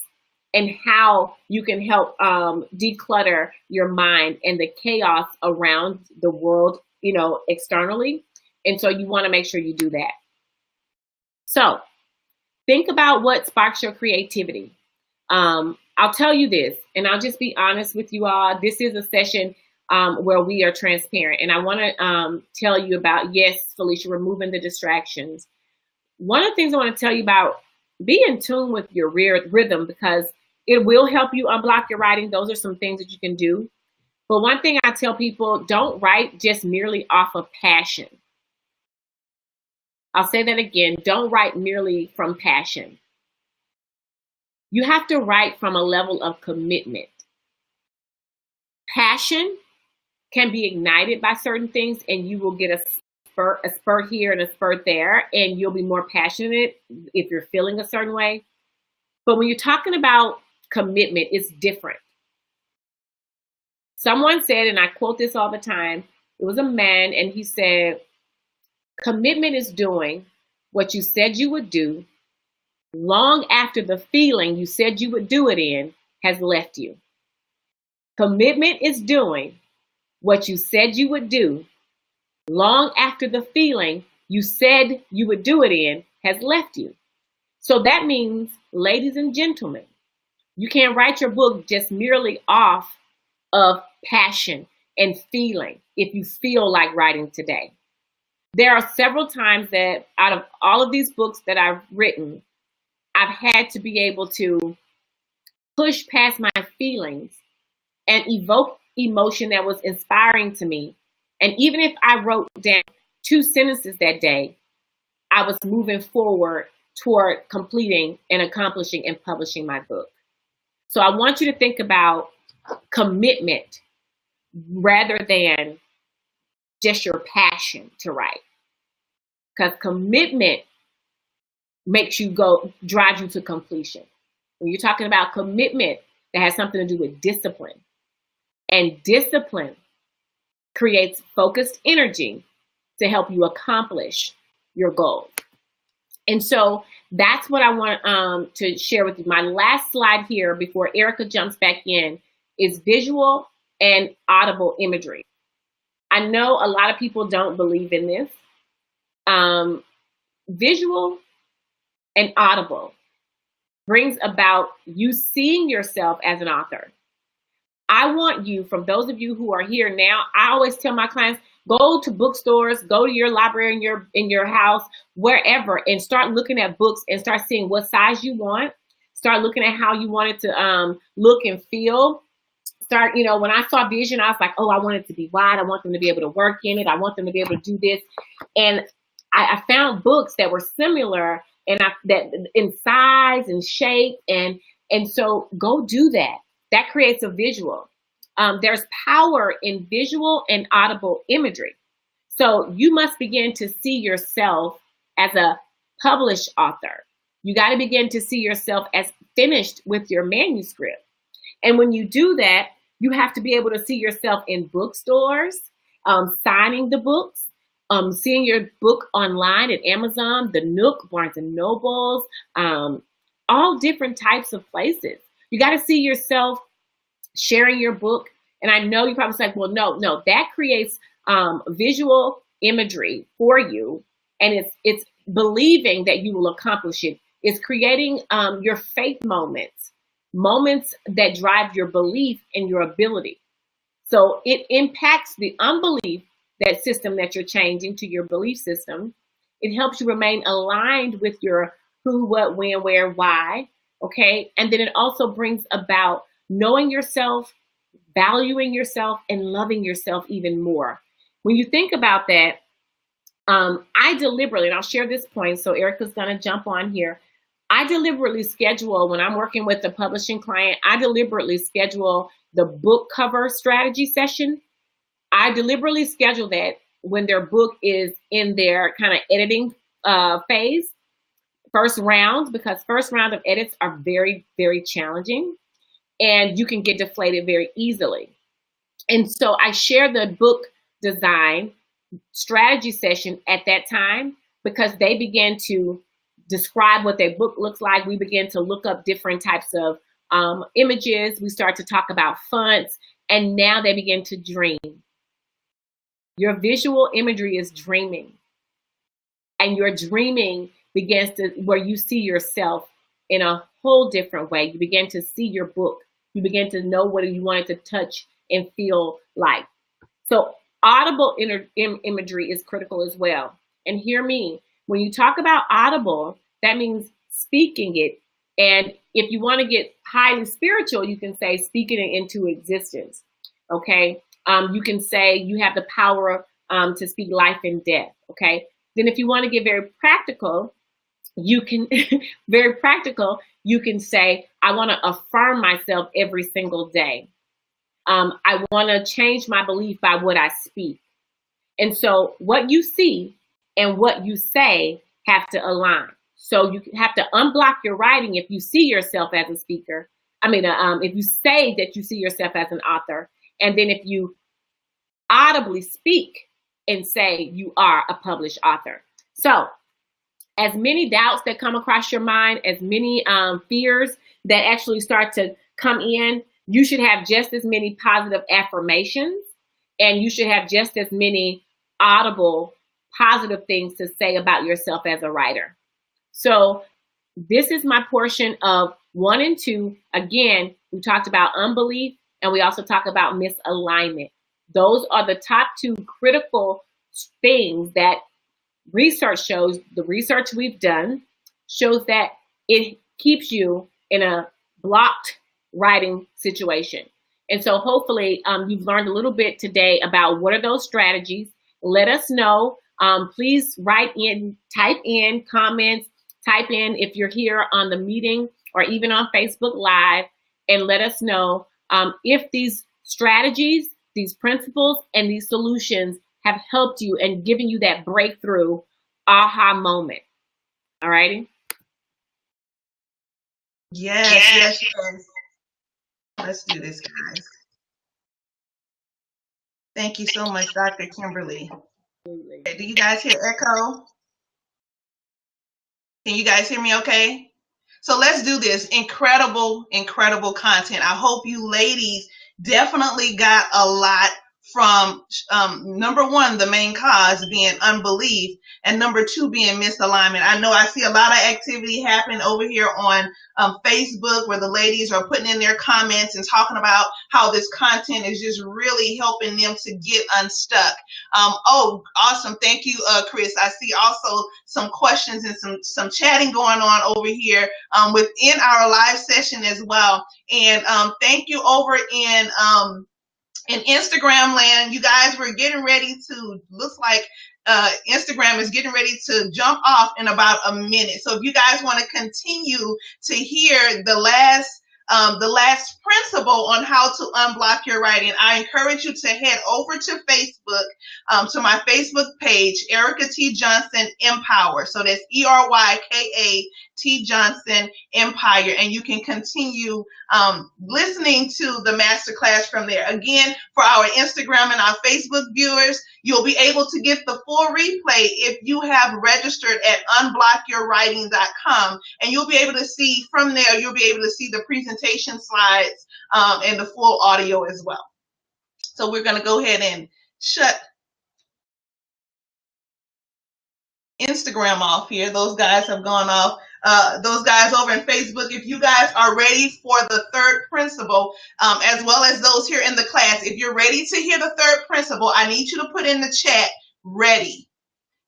Speaker 2: and how you can help declutter your mind and the chaos around the world, you know, externally. And so you want to make sure you do that. So think about what sparks your creativity. I'll tell you this, and I'll just be honest with you all. This is a session where we are transparent. And I want to tell you about, yes, Felicia, removing the distractions. One of the things I want to tell you about, be in tune with your rhythm, because it will help you unblock your writing. Those are some things that you can do. But one thing I tell people, don't write just merely off of passion. I'll say that again. Don't write merely from passion. You have to write from a level of commitment. Passion can be ignited by certain things, and you will get a spurt here and a spurt there, and you'll be more passionate if you're feeling a certain way. But when you're talking about commitment, it's different. Someone said, and I quote this all the time, it was a man, and he said, commitment is doing what you said you would do long after the feeling you said you would do it in has left you. Commitment is doing what you said you would do long after the feeling you said you would do it in has left you. So that means, ladies and gentlemen, you can't write your book just merely off of passion and feeling if you feel like writing today. There are several times that out of all of these books that I've written, I've had to be able to push past my feelings and evoke emotion that was inspiring to me. And even if I wrote down 2 sentences that day, I was moving forward toward completing and accomplishing and publishing my book. So I want you to think about commitment rather than just your passion to write. Because commitment makes you drives you to completion. When you're talking about commitment, that has something to do with discipline. And discipline creates focused energy to help you accomplish your goals. And so that's what I want to share with you. My last slide here before Erica jumps back in is visual and audible imagery. I know a lot of people don't believe in this. Visual and audible brings about you seeing yourself as an author. I want you, from those of you who are here now, I always tell my clients, go to bookstores, go to your library in your house, wherever, and start looking at books and start seeing what size you want. Start looking at how you want it to look and feel. Start, when I saw vision, I was like, oh, I want it to be wide. I want them to be able to work in it. I want them to be able to do this. And I found books that were similar and that in size and shape. And so go do that. That creates a visual. There's power in visual and audible imagery. So you must begin to see yourself as a published author. You got to begin to see yourself as finished with your manuscript. And when you do that, you have to be able to see yourself in bookstores, signing the books, seeing your book online at Amazon, the Nook, Barnes and Nobles, all different types of places. You got to see yourself sharing your book. And I know you probably say, well, no, that creates visual imagery for you. And it's believing that you will accomplish it. It's creating your faith moments that drive your belief in your ability. So it impacts the unbelief, that system that you're changing to your belief system. It helps you remain aligned with your who, what, when, where, why. Okay. And then it also brings about knowing yourself, valuing yourself, and loving yourself even more. When you think about that, I deliberately, and I'll share this point, so Erica's going to jump on here. I deliberately schedule, when I'm working with a publishing client, I deliberately schedule the book cover strategy session. I deliberately schedule that when their book is in their kind of editing phase, first round, because first round of edits are very, very challenging and you can get deflated very easily. And so I share the book design strategy session at that time because they begin to describe what their book looks like. We begin to look up different types of images. We start to talk about fonts, and now they begin to dream. Your visual imagery is dreaming, and your dreaming begins to where you see yourself in a whole different way. You begin to see your book. You begin to know what you want it to touch and feel like. So audible imagery is critical as well. And hear me, when you talk about audible, that means speaking it. And if you want to get highly spiritual, you can say speaking it into existence. Okay. You can say you have the power to speak life and death. Okay. Then if you want to get very practical, you can you can say, I want to affirm myself every single day. I want to change my belief by what I speak. And so what you see and what you say have to align. So you have to unblock your writing if you see yourself as a speaker. If you say that you see yourself as an author, and then if you audibly speak and say you are a published author. So as many doubts that come across your mind, as many fears that actually start to come in, you should have just as many positive affirmations, and you should have just as many audible positive things to say about yourself as a writer. So this is my portion of 1 and 2. Again, we talked about unbelief, and we also talk about misalignment. Those are the top 2 critical things that research shows. The research we've done shows that it keeps you in a blocked writing situation. And so hopefully you've learned a little bit today about what are those strategies. Let us know. Please write in, type in comments, type in if you're here on the meeting or even on Facebook Live, and let us know if these strategies, these principles, and these solutions have helped you and given you that breakthrough aha moment. All righty?
Speaker 1: Yes. Let's do this, guys. Thank you so much, Dr. Kimberly.
Speaker 2: Absolutely.
Speaker 1: Do you guys hear echo? Can you guys hear me okay? So let's do this. Incredible, incredible content. I hope you ladies definitely got a lot from number one, the main cause being unbelief, and number two being misalignment. I know I see a lot of activity happening over here on Facebook where the ladies are putting in their comments and talking about how this content is just really helping them to get unstuck. Oh, awesome. Thank you, Chris. I see also some questions and some chatting going on over here within our live session as well. And thank you over in Instagram land. You guys were getting ready to, looks like Instagram is getting ready to jump off in about a minute. So if you guys want to continue to hear the last principle on how to unblock your writing, I encourage you to head over to Facebook, to my Facebook page, Erica T. Johnson Empower. So that's ERYKA T. Johnson Empire, and you can continue listening to the masterclass from there. Again, for our Instagram and our Facebook viewers, you'll be able to get the full replay if you have registered at unblockyourwriting.com, and you'll be able to see from there, you'll be able to see the presentation slides and the full audio as well. So we're going to go ahead and shut Instagram off here. Those guys have gone off. Those guys over in Facebook, if you guys are ready for the third principle, as well as those here in the class, if you're ready to hear the third principle, I need you to put in the chat, ready.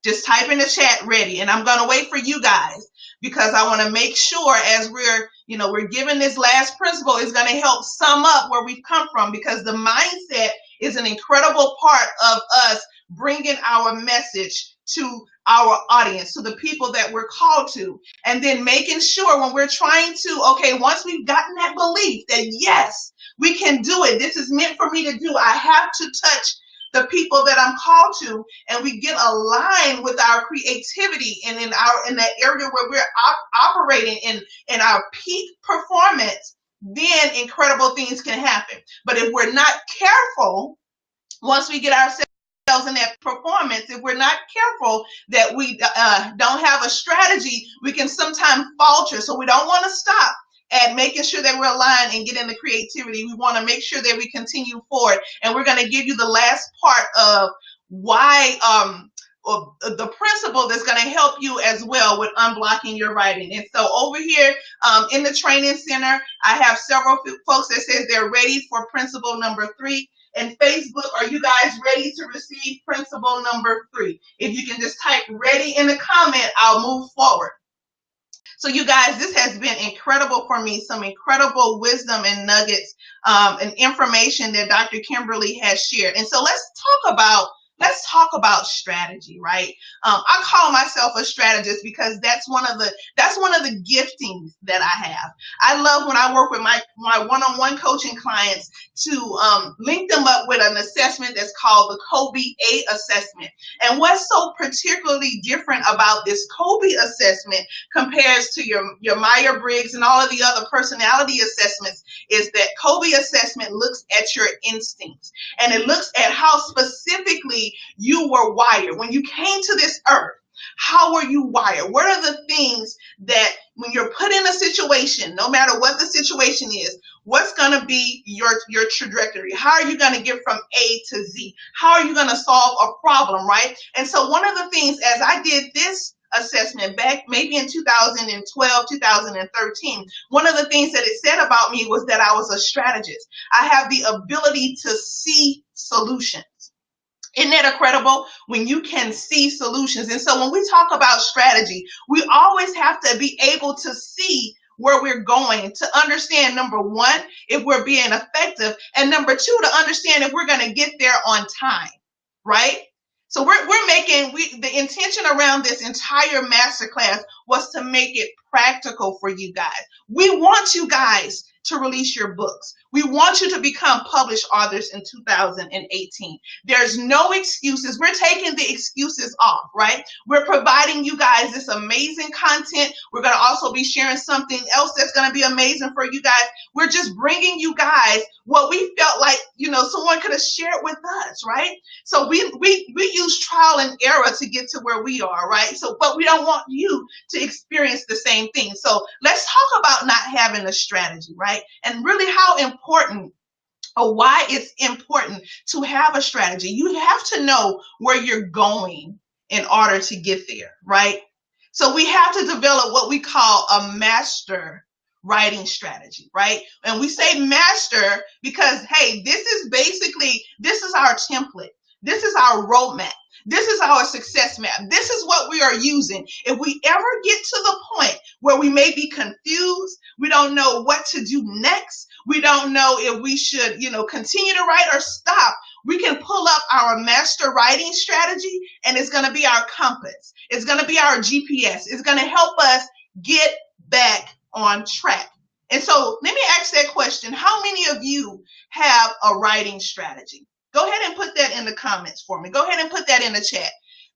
Speaker 1: Just type in the chat, ready. And I'm going to wait for you guys because I want to make sure as we're given this last principle is going to help sum up where we've come from, because the mindset is an incredible part of us bringing our message to our audience, to the people that we're called to, and then making sure when we're trying to, okay, once we've gotten that belief that yes, we can do it, this is meant for me to do, I have to touch the people that I'm called to, and we get aligned with our creativity and in that area where we're operating in our peak performance, then incredible things can happen. But if we're not careful, once we get ourselves in that performance, if we're not careful that we don't have a strategy, we can sometimes falter. So we don't want to stop at making sure that we're aligned and get into creativity. We want to make sure that we continue forward. And we're going to give you the last part of why or the principle that's going to help you as well with unblocking your writing. And so over here in the training center, I have several folks that says they're ready for principle number 3. And Facebook, are you guys ready to receive principle number 3? If you can just type ready in the comment, I'll move forward. So you guys, this has been incredible for me, some incredible wisdom and nuggets and information that Dr. Kimberly has shared. And so let's talk about strategy, right? I call myself a strategist because that's one of the giftings that I have. I love when I work with my one-on-one coaching clients to link them up with an assessment that's called the Kobe A assessment. And what's so particularly different about this Kobe assessment compared to your Myers-Briggs and all of the other personality assessments is that Kobe assessment looks at your instincts, and it looks at how specifically you were wired. When you came to this earth, how were you wired? What are the things that when you're put in a situation, no matter what the situation is, what's going to be your trajectory? How are you going to get from A to Z? How are you going to solve a problem, right? And so one of the things, as I did this assessment back maybe in 2012, 2013, one of the things that it said about me was that I was a strategist. I have the ability to see solutions. Isn't that incredible when you can see solutions? And so when we talk about strategy, we always have to be able to see where we're going, to understand, number one, if we're being effective, and number two, to understand if we're going to get there on time, right? So the intention around this entire masterclass was to make it practical for you guys. We want you guys to release your books. We want you to become published authors in 2018. There's no excuses. We're taking the excuses off, right? We're providing you guys this amazing content. We're going to also be sharing something else that's going to be amazing for you guys. We're just bringing you guys what we felt like, someone could have shared with us, right? So we use trial and error to get to where we are, right? So, but we don't want you to to experience the same thing. So let's talk about not having a strategy, right? And really how important or why it's important to have a strategy. You have to know where you're going in order to get there, right? So we have to develop what we call a master writing strategy, right? And we say master because, hey, this is our template. This is our roadmap. This is our success map. This is what we are using. If we ever get to the point where we may be confused, we don't know what to do next, we don't know if we should, continue to write or stop, we can pull up our master writing strategy, and it's going to be our compass. It's going to be our GPS. It's going to help us get back on track. And so let me ask that question. How many of you have a writing strategy? Go ahead and put that in the comments for me. Go ahead and put that in the chat.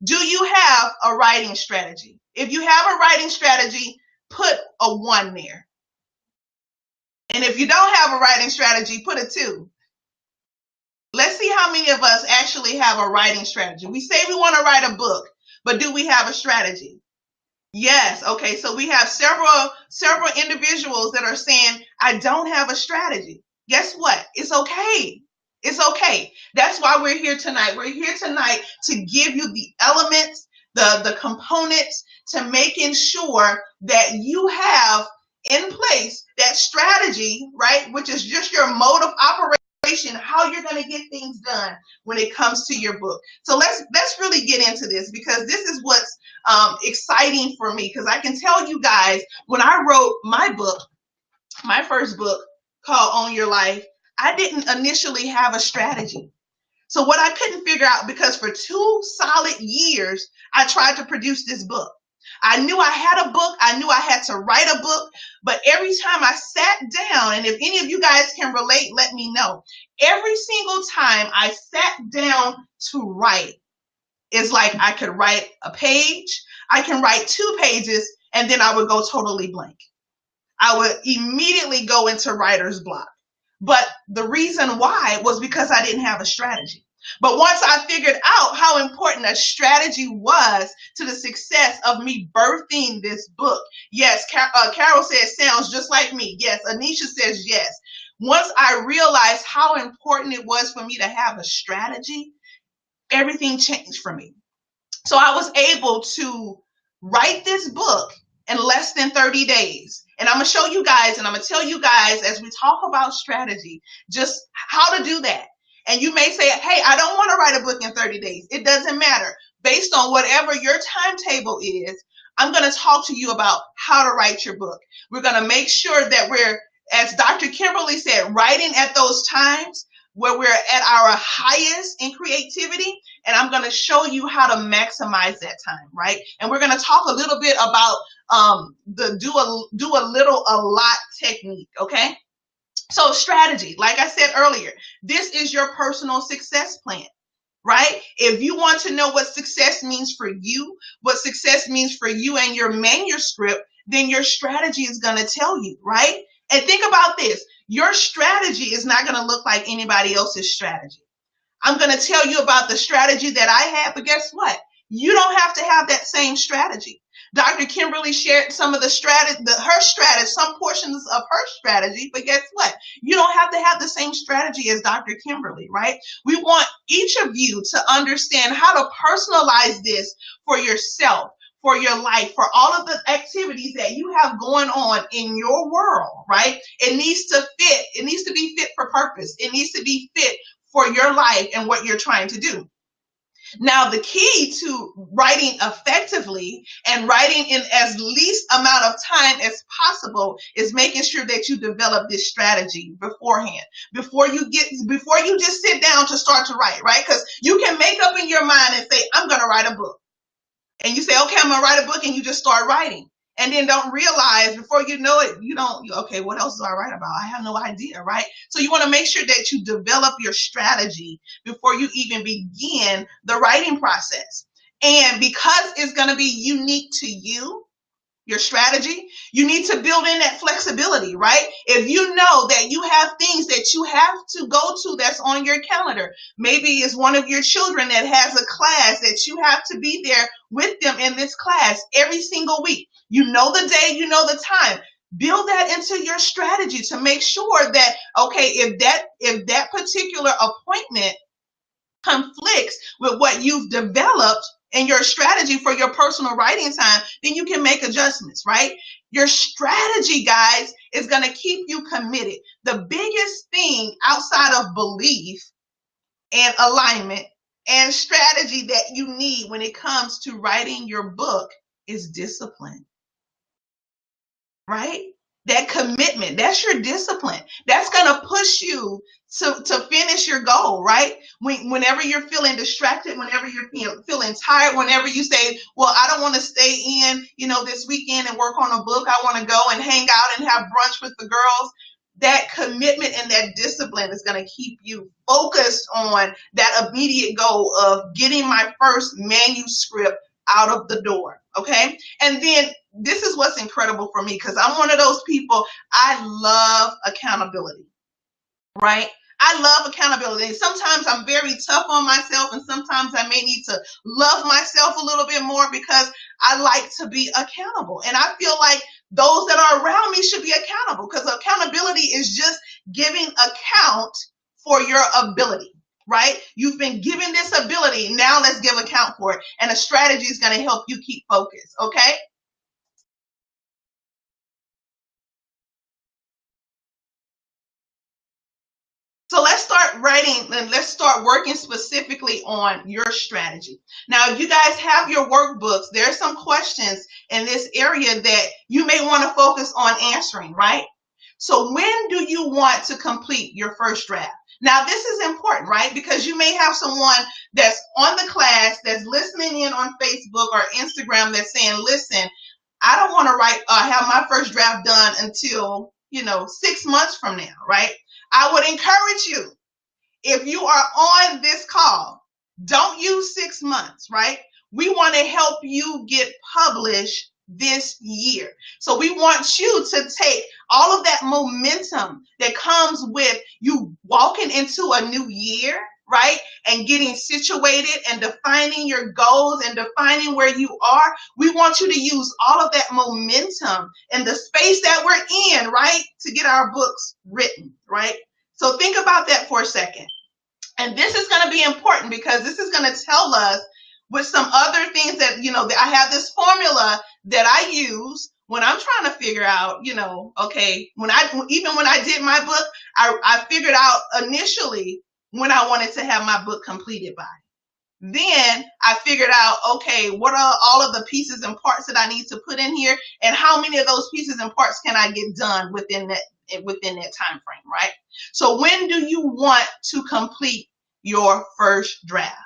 Speaker 1: Do you have a writing strategy? If you have a writing strategy, put a 1 there. And if you don't have a writing strategy, put a 2. Let's see how many of us actually have a writing strategy. We say we want to write a book, but do we have a strategy? Yes. Okay. So we have several individuals that are saying, I don't have a strategy. Guess what? It's okay. It's okay. That's why we're here tonight. We're here tonight to give you the elements, the components to making sure that you have in place that strategy, right? Which is just your mode of operation, how you're going to get things done when it comes to your book. So let's really get into this, because this is what's exciting for me, because I can tell you guys, when I wrote my book, my first book called Own Your Life, I didn't initially have a strategy. So what I couldn't figure out, because for 2 solid years, I tried to produce this book. I knew I had a book. I knew I had to write a book. But every time I sat down, and if any of you guys can relate, let me know. Every single time I sat down to write, it's like I could write a page, I can write 2 pages, and then I would go totally blank. I would immediately go into writer's block. But the reason why was because I didn't have a strategy. But once I figured out how important a strategy was to the success of me birthing this book, yes, Carol says sounds just like me. Yes, Anisha says yes. Once I realized how important it was for me to have a strategy, everything changed for me. So I was able to write this book in less than 30 days. And I'm going to show you guys, and I'm going to tell you guys as we talk about strategy, just how to do that. And you may say, hey, I don't want to write a book in 30 days. It doesn't matter. Based on whatever your timetable is, I'm going to talk to you about how to write your book. We're going to make sure that we're, as Dr. Kimberly said, writing at those times where we're at our highest in creativity. And I'm going to show you how to maximize that time, right? And we're going to talk a little bit about the do a little a lot technique, okay? So strategy, like I said earlier, this is your personal success plan, right? If you want to know what success means for you, what success means for you and your manuscript, then your strategy is going to tell you, right? And think about this. Your strategy is not going to look like anybody else's strategy. I'm going to tell you about the strategy that I had, but guess what? You don't have to have that same strategy. Dr. Kimberly shared some of some portions of her strategy, but guess what? You don't have to have the same strategy as Dr. Kimberly, right? We want each of you to understand how to personalize this for yourself, for your life, for all of the activities that you have going on in your world, right? It needs to fit. It needs to be fit for purpose. It needs to be fit for your life and what you're trying to do. Now, the key to writing effectively and writing in as least amount of time as possible is making sure that you develop this strategy beforehand, before you just sit down to start to write, right? Because you can make up in your mind and say, I'm going to write a book. And you say, okay, I'm going to write a book, and you just start writing. And then don't realize, before you know it, okay, what else do I write about? I have no idea, right? So you want to make sure that you develop your strategy before you even begin the writing process. And because it's going to be unique to you, your strategy, you need to build in that flexibility, right? If you know that you have things that you have to go to that's on your calendar, maybe it's one of your children that has a class that you have to be there with them in this class every single week. You know the day, you know the time. Build that into your strategy to make sure that, okay, if that particular appointment conflicts with what you've developed in your strategy for your personal writing time, then you can make adjustments, right? Your strategy, guys, is going to keep you committed. The biggest thing outside of belief and alignment and strategy that you need when it comes to writing your book is discipline, right? That commitment, that's your discipline. That's going to push you to finish your goal, right? Whenever you're feeling distracted, whenever you're feeling tired, whenever you say, well, I don't want to stay in, this weekend and work on a book. I want to go and hang out and have brunch with the girls. That commitment and that discipline is going to keep you focused on that immediate goal of getting my first manuscript out of the door. Okay. And then this is what's incredible for me, because I'm one of those people, I love accountability, right? I love accountability. Sometimes I'm very tough on myself, and sometimes I may need to love myself a little bit more because I like to be accountable. And I feel like those that are around me should be accountable, because accountability is just giving account for your ability, right? You've been given this ability. Now let's give account for it. And a strategy is going to help you keep focused. Okay. So let's start writing and let's start working specifically on your strategy. Now, if you guys have your workbooks, there are some questions in this area that you may want to focus on answering, right? So when do you want to complete your first draft? Now, this is important, right? Because you may have someone that's on the class that's listening in on Facebook or Instagram that's saying, listen, I don't want to have my first draft done until, 6 months from now, right? I would encourage you, if you are on this call, don't use 6 months, right? We want to help you get published this year. So we want you to take all of that momentum that comes with you walking into a new year, right? And getting situated and defining your goals and defining where you are. We want you to use all of that momentum and the space that we're in, right? To get our books written, right? So think about that for a second. And this is going to be important because this is going to tell us with some other things that, I have this formula that I use when I'm trying to figure out, okay, when I did my book, I figured out initially when I wanted to have my book completed by. Then I figured out, okay, what are all of the pieces and parts that I need to put in here, and how many of those pieces and parts can I get done within that time frame, right? So when do you want to complete your first draft?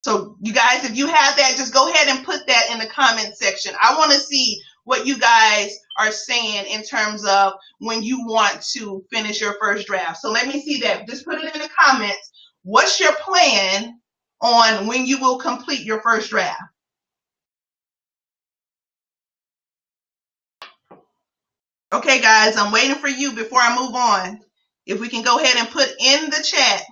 Speaker 1: So you guys, if you have that, just go ahead and put that in the comment section. I want to see what you guys are saying in terms of when you want to finish your first draft. So let me see that. Just put it in the comments. What's your plan on when you will complete your first draft? Okay, guys, I'm waiting for you before I move on. If we can go ahead and put in the chat.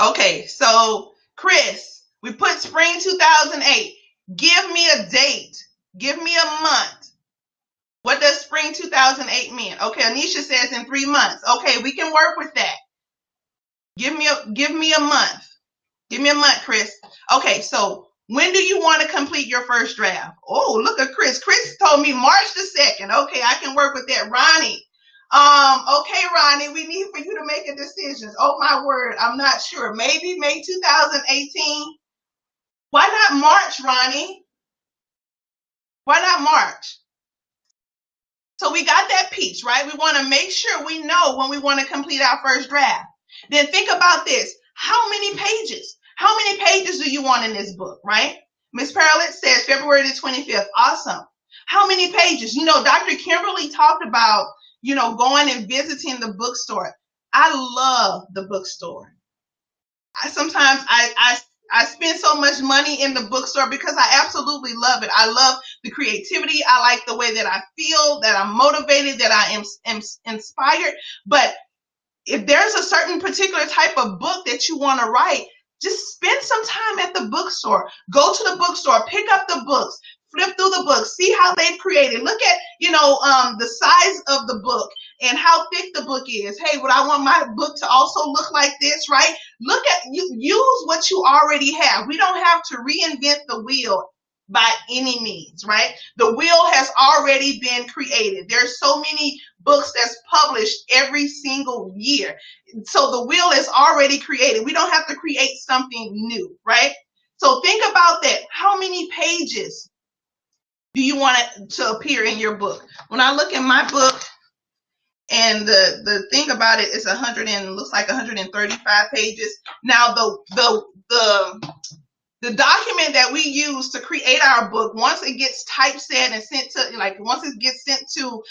Speaker 1: Okay, so Chris, we put spring 2008. Give me a date. Give me a month. What does spring 2008 mean? Okay, Anisha says in 3 months. Okay, we can work with that. Give me a month. Give me a month, Chris. Okay, so when do you want to complete your first draft? Oh, look at Chris. Chris told me March the 2nd. Okay, I can work with that. Ronnie. Okay, Ronnie, we need for you to make a decision. Oh my word, I'm not sure. Maybe May 2018. Why not March, Ronnie? Why not March? So we got that piece, right? We want to make sure we know when we want to complete our first draft. Then think about this. How many pages? How many pages do you want in this book, right? Miss Pearlett says February the 25th. Awesome. How many pages? Dr. Kimberly talked about, going and visiting the bookstore. I love the bookstore. Sometimes I I spend so much money in the bookstore because I absolutely love it. I love the creativity. I like the way that I feel, that I'm motivated, that I am inspired. But if there's a certain particular type of book that you want to write, just spend some time at the bookstore. Go to the bookstore, pick up the books, flip through the books, see how they've created. Look at, the size of the book and how thick the book is. Hey, would I want my book to also look like this, right? Look at, use what you already have. We don't have to reinvent the wheel by any means, right? The wheel has already been created. There's so many books that's published every single year. So the wheel is already created. We don't have to create something new, right? So think about that. How many pages do you want it to appear in your book? When I look in my book, and the thing about it is looks like 135 pages. Now the document that we use to create our book, once it gets typeset and sent to, once it gets sent to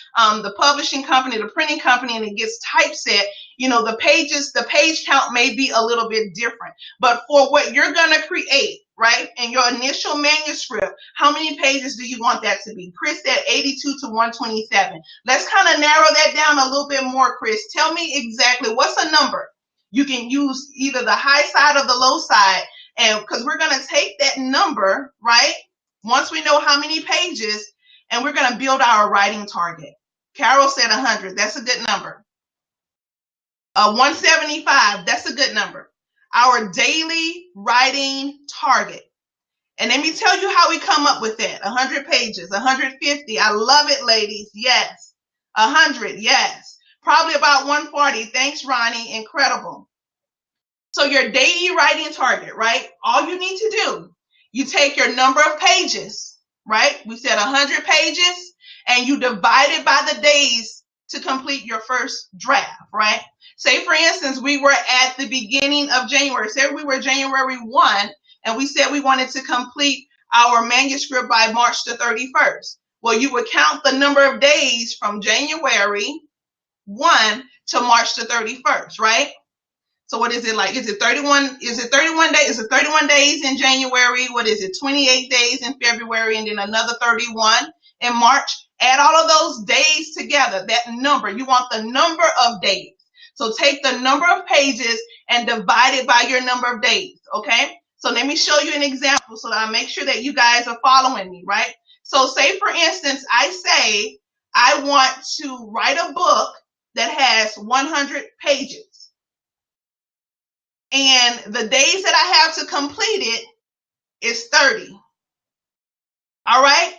Speaker 1: the publishing company, the printing company, and it gets typeset, the page count may be a little bit different. But for what you're going to create, right, in your initial manuscript, how many pages do you want that to be? Chris said 82 to 127. Let's kind of narrow that down a little bit more, Chris. Tell me exactly what's a number. You can use either the high side or the low side. And because we're going to take that number, right, once we know how many pages, and we're going to build our writing target. Carol said 100. That's a good number. 175. That's a good number. Our daily writing target. And let me tell you how we come up with that. 100 pages, 150. I love it, ladies. Yes. 100. Yes. Probably about 140. Thanks, Ronnie. Incredible. So your daily writing target, right? All you need to do, you take your number of pages, right? We said 100 pages, and you divide it by the days to complete your first draft, right? Say, for instance, we were at the beginning of January. Say we were January 1, and we said we wanted to complete our manuscript by March the 31st. Well, you would count the number of days from January 1 to March the 31st, right? So what is it like? Is it 31? Is it 31 days? Is it 31 days in January? What is it? 28 days in February, and then another 31 in March. Add all of those days together. That number, you want the number of days. So take the number of pages and divide it by your number of days. Okay. So let me show you an example so that I make sure that you guys are following me, right? So say, for instance, I say I want to write a book that has 100 pages. And the days that I have to complete it is 30. All right,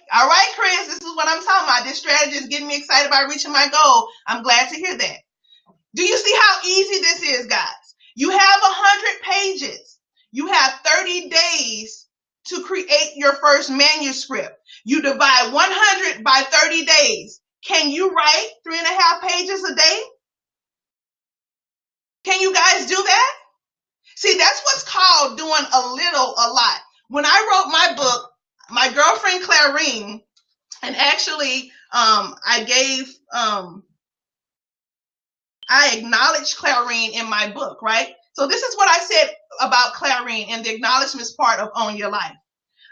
Speaker 1: Chris, this is what I'm talking about. This strategy is getting me excited about reaching my goal. I'm glad to hear that. Do you see how easy this is, guys? You have 100 pages. You have 30 days to create your first manuscript. You divide 100 by 30 days. Can you write 3.5 pages a day? Can you guys do that? See, that's what's called doing a little, a lot. When I wrote my book, my girlfriend Clarine, and actually I acknowledged Clarine in my book, right? So this is what I said about Clarine in the acknowledgments part of Own Your Life.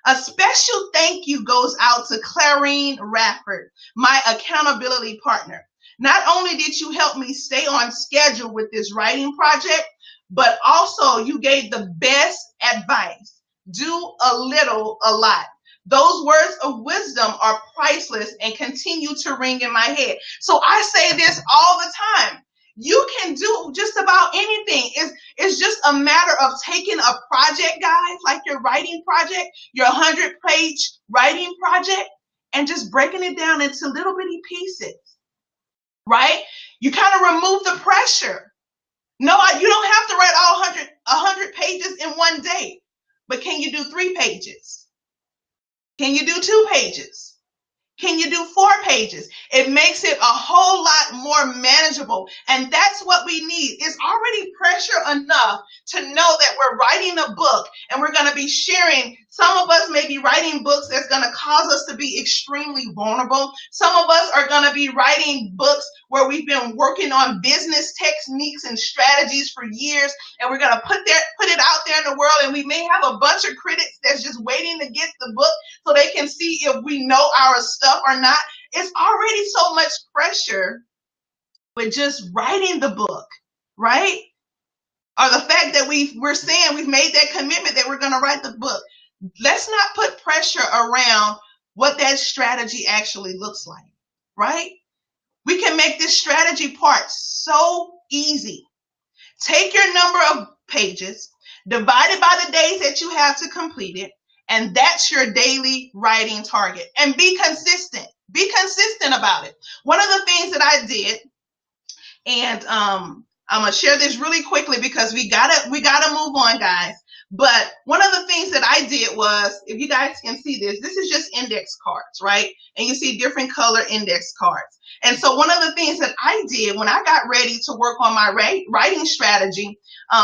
Speaker 1: A special thank you goes out to Clarine Rafford, my accountability partner. Not only did you help me stay on schedule with this writing project, but also you gave the best advice. Do a little, a lot. Those words of wisdom are priceless and continue to ring in my head. So I say this all the time. You can do just about anything. It's just a matter of taking a project, guys, like your writing project, your 100-page writing project, and just breaking it down into little bitty pieces, right? You kind of remove the pressure. No, you don't have to write all 100 pages in one day, but can you do 3 pages? Can you do 2 pages? Can you do 4 pages? It makes it a whole lot more manageable. And that's what we need. It's already pressure enough to know that we're writing a book and we're going to be sharing. Some of us may be writing books that's going to cause us to be extremely vulnerable. Some of us are going to be writing books where we've been working on business techniques and strategies for years, and we're going to put it it out there in the world, and we may have a bunch of critics that's just waiting to get the book so they can see if we know our stuff or not. It's already so much pressure with just writing the book, right? Or the fact that we're saying we've made that commitment that we're going to write the book. Let's not put pressure around what that strategy actually looks like, right? We can make this strategy part so easy. Take your number of pages, divide it by the days that you have to complete it, and that's your daily writing target. And be consistent. Be consistent about it. One of the things that I did, and I'm gonna share this really quickly because we gotta move on, guys. But one of the things that I did was, if you guys can see this is just index cards, right? And you see different color index cards. And so one of the things that I did when I got ready to work on my writing strategy,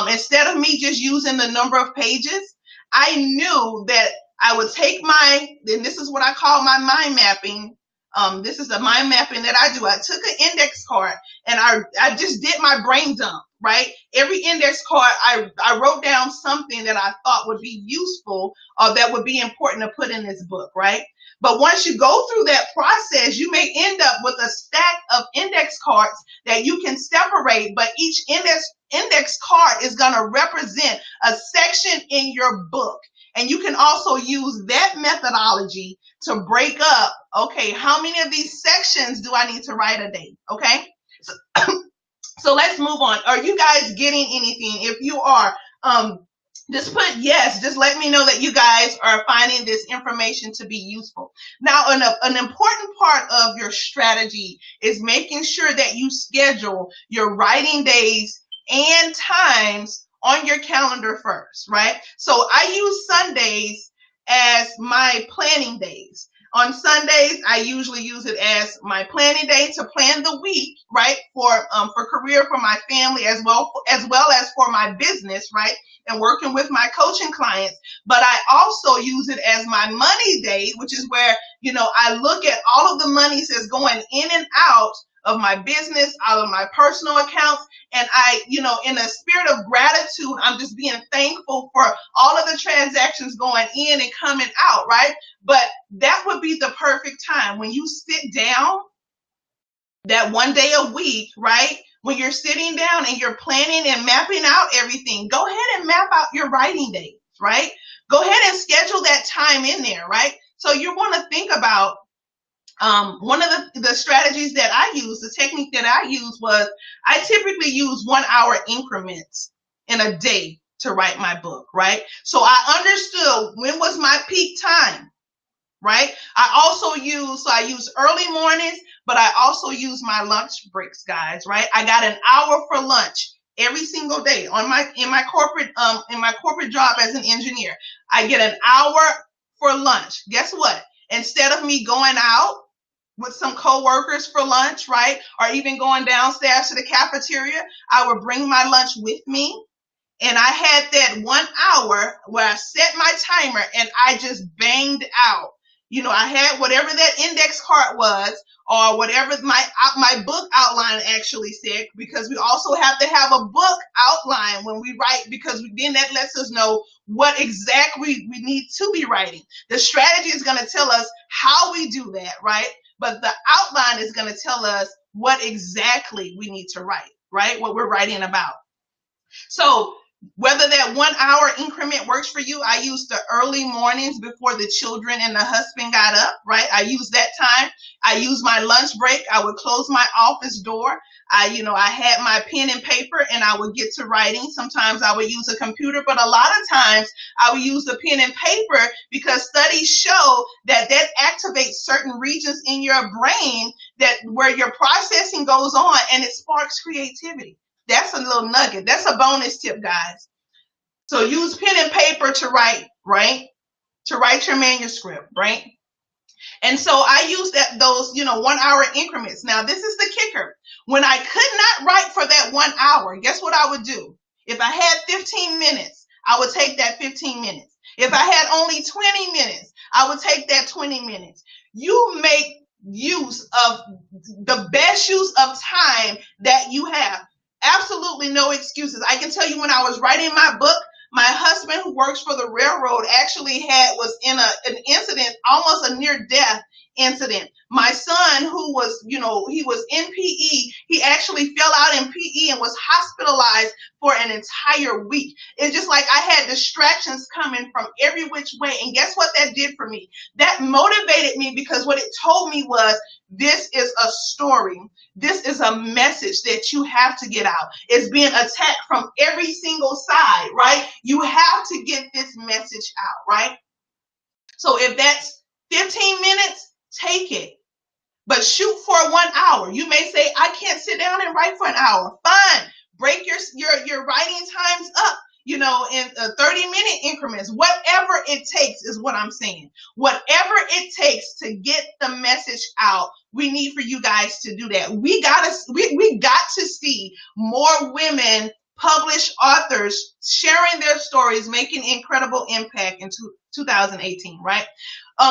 Speaker 1: instead of me just using the number of pages, I knew that I would take and this is what I call my mind mapping. This is a mind mapping that I do. I took an index card and I just did my brain dump, right? Every index card, I wrote down something that I thought would be useful or that would be important to put in this book, right? But once you go through that process, you may end up with a stack of index cards that you can separate, but each index card is going to represent a section in your book. And you can also use that methodology to break up, okay, how many of these sections do I need to write a day? Okay, so let's move on. Are you guys getting anything? If you are, just put yes. Just let me know that you guys are finding this information to be useful. Now, an important part of your strategy is making sure that you schedule your writing days and times on your calendar first, right? So I use Sundays as my planning days. On Sundays, I usually use it as my planning day to plan the week, right? For career, for my family, as well as for my business, right? And working with my coaching clients. But I also use it as my money day, which is where, I look at all of the monies that's going in and out of my business, out of my personal accounts. And I, in a spirit of gratitude, I'm just being thankful for all of the transactions going in and coming out, right? But that would be the perfect time when you sit down that one day a week, right? When you're sitting down and you're planning and mapping out everything, go ahead and map out your writing days, right? Go ahead and schedule that time in there, right? So you want to think about one of the strategies that I use, the technique that I use was I typically use 1 hour increments in a day to write my book, right? So I understood when was my peak time, right? I use early mornings, but I also use my lunch breaks, guys, right? I got an hour for lunch every single day in my corporate job as an engineer. I get an hour for lunch. Guess what? Instead of me going out with some coworkers for lunch, right? Or even going downstairs to the cafeteria, I would bring my lunch with me. And I had that 1 hour where I set my timer and I just banged out. I had whatever that index card was or whatever my book outline actually said, because we also have to have a book outline when we write, because then that lets us know what exactly we need to be writing. The strategy is going to tell us how we do that, right? But the outline is going to tell us what exactly we need to write, right? What we're writing about. So whether that 1 hour increment works for you, I use the early mornings before the children and the husband got up, right? I use that time. I use my lunch break. I would close my office door. I had my pen and paper and I would get to writing. Sometimes I would use a computer, but a lot of times I would use the pen and paper because studies show that activates certain regions in your brain where your processing goes on and it sparks creativity. That's a little nugget. That's a bonus tip, guys. So use pen and paper to write, right? To write your manuscript, right? And so I use those 1 hour increments. Now, this is the kicker. When I could not write for that 1 hour, guess what I would do? If I had 15 minutes, I would take that 15 minutes. If I had only 20 minutes, I would take that 20 minutes. You make use of the best use of time that you have. Absolutely no excuses. I can tell you when I was writing my book, My husband, who works for the railroad, actually was in an incident, almost a near death incident. My son, who was, he was in PE, he actually fell out in PE and was hospitalized for an entire week. It's just like I had distractions coming from every which way. And guess what that did for me? That motivated me, because what it told me was, this is a story. This is a message that you have to get out. It's being attacked from every single side, right? You have to get this message out, right? So if that's 15 minutes, take it. But shoot for 1 hour. You may say, I can't sit down and write for an hour. Fine. Break your writing times up, in 30-minute increments. Whatever it takes is what I'm saying. Whatever it takes to get the message out, we need for you guys to do that. We got to see more women, published authors, sharing their stories, making incredible impact in 2018, right?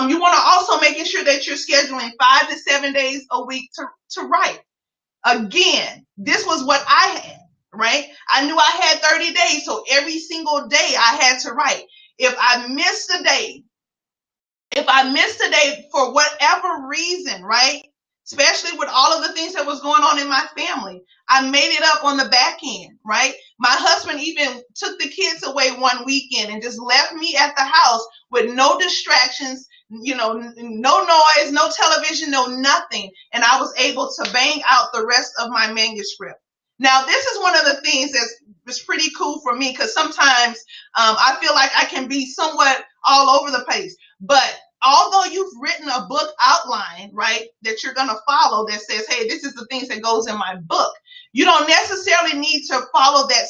Speaker 1: You want to also making sure that you're scheduling 5 to 7 days a week to write. Again, this was what I had, right? I knew I had 30 days, so every single day I had to write. If I missed a day for whatever reason, right? Especially with all of the things that was going on in my family, I made it up on the back end, right? My husband even took the kids away one weekend and just left me at the house with no distractions, no noise, no television, no nothing. And I was able to bang out the rest of my manuscript. Now, this is one of the things that's pretty cool for me, because sometimes I feel like I can be somewhat all over the place. But although you've written a book outline, right, that you're going to follow that says, hey, this is the things that goes in my book, you don't necessarily need to follow that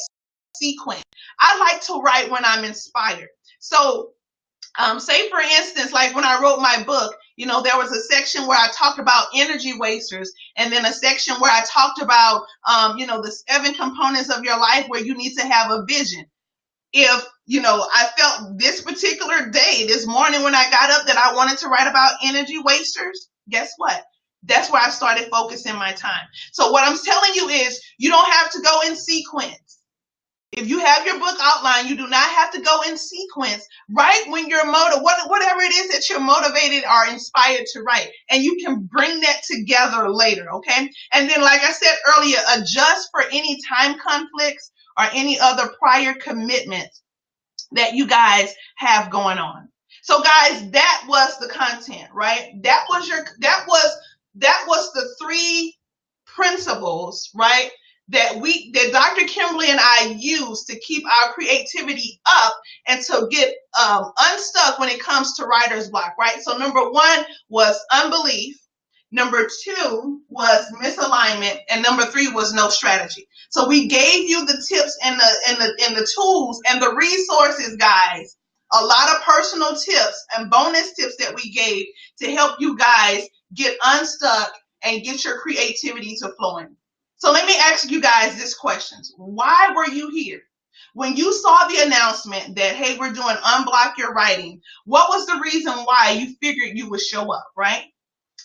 Speaker 1: sequence. I like to write when I'm inspired. So say, for instance, like when I wrote my book, there was a section where I talked about energy wasters, and then a section where I talked about, the 7 components of your life where you need to have a vision. If, I felt this particular day, this morning when I got up, that I wanted to write about energy wasters, guess what? That's where I started focusing my time. So what I'm telling you is, you don't have to go in sequence. If you have your book outline, you do not have to go in sequence. Write when you're whatever it is that you're motivated or inspired to write, and you can bring that together later, okay? And then, like I said earlier, adjust for any time conflicts or any other prior commitments that you guys have going on. So, guys, that was the content, right? That was the 3 principles, right, that Dr. Kimberly and I use to keep our creativity up and to get unstuck when it comes to writer's block, right? So number 1 was unbelief. Number 2 was misalignment, and number 3 was no strategy. So we gave you the tips and the tools and the resources, guys. A lot of personal tips and bonus tips that we gave to help you guys get unstuck and get your creativity to flowing. So let me ask you guys this question. Why were you here? When you saw the announcement that, hey, we're doing Unblock Your Writing, what was the reason why you figured you would show up, right?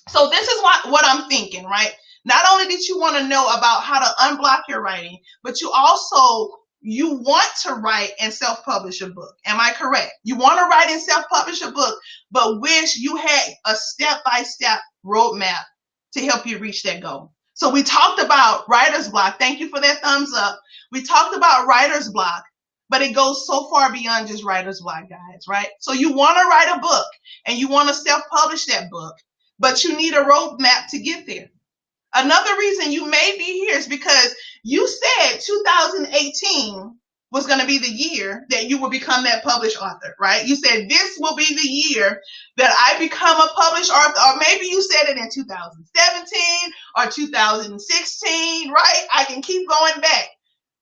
Speaker 1: So this is what I'm thinking, right? Not only did you want to know about how to unblock your writing, but you want to write and self-publish a book. Am I correct? You want to write and self-publish a book, but wish you had a step-by-step roadmap to help you reach that goal. So we talked about writer's block. Thank you for that thumbs up. We talked about writer's block, but it goes so far beyond just writer's block, guys, right? So you want to write a book and you want to self-publish that book, but you need a roadmap to get there. Another reason you may be here is because you said 2018 was going to be the year that you will become that published author, right? You said this will be the year that I become a published author, or maybe you said it in 2017 or 2016, right? I can keep going back.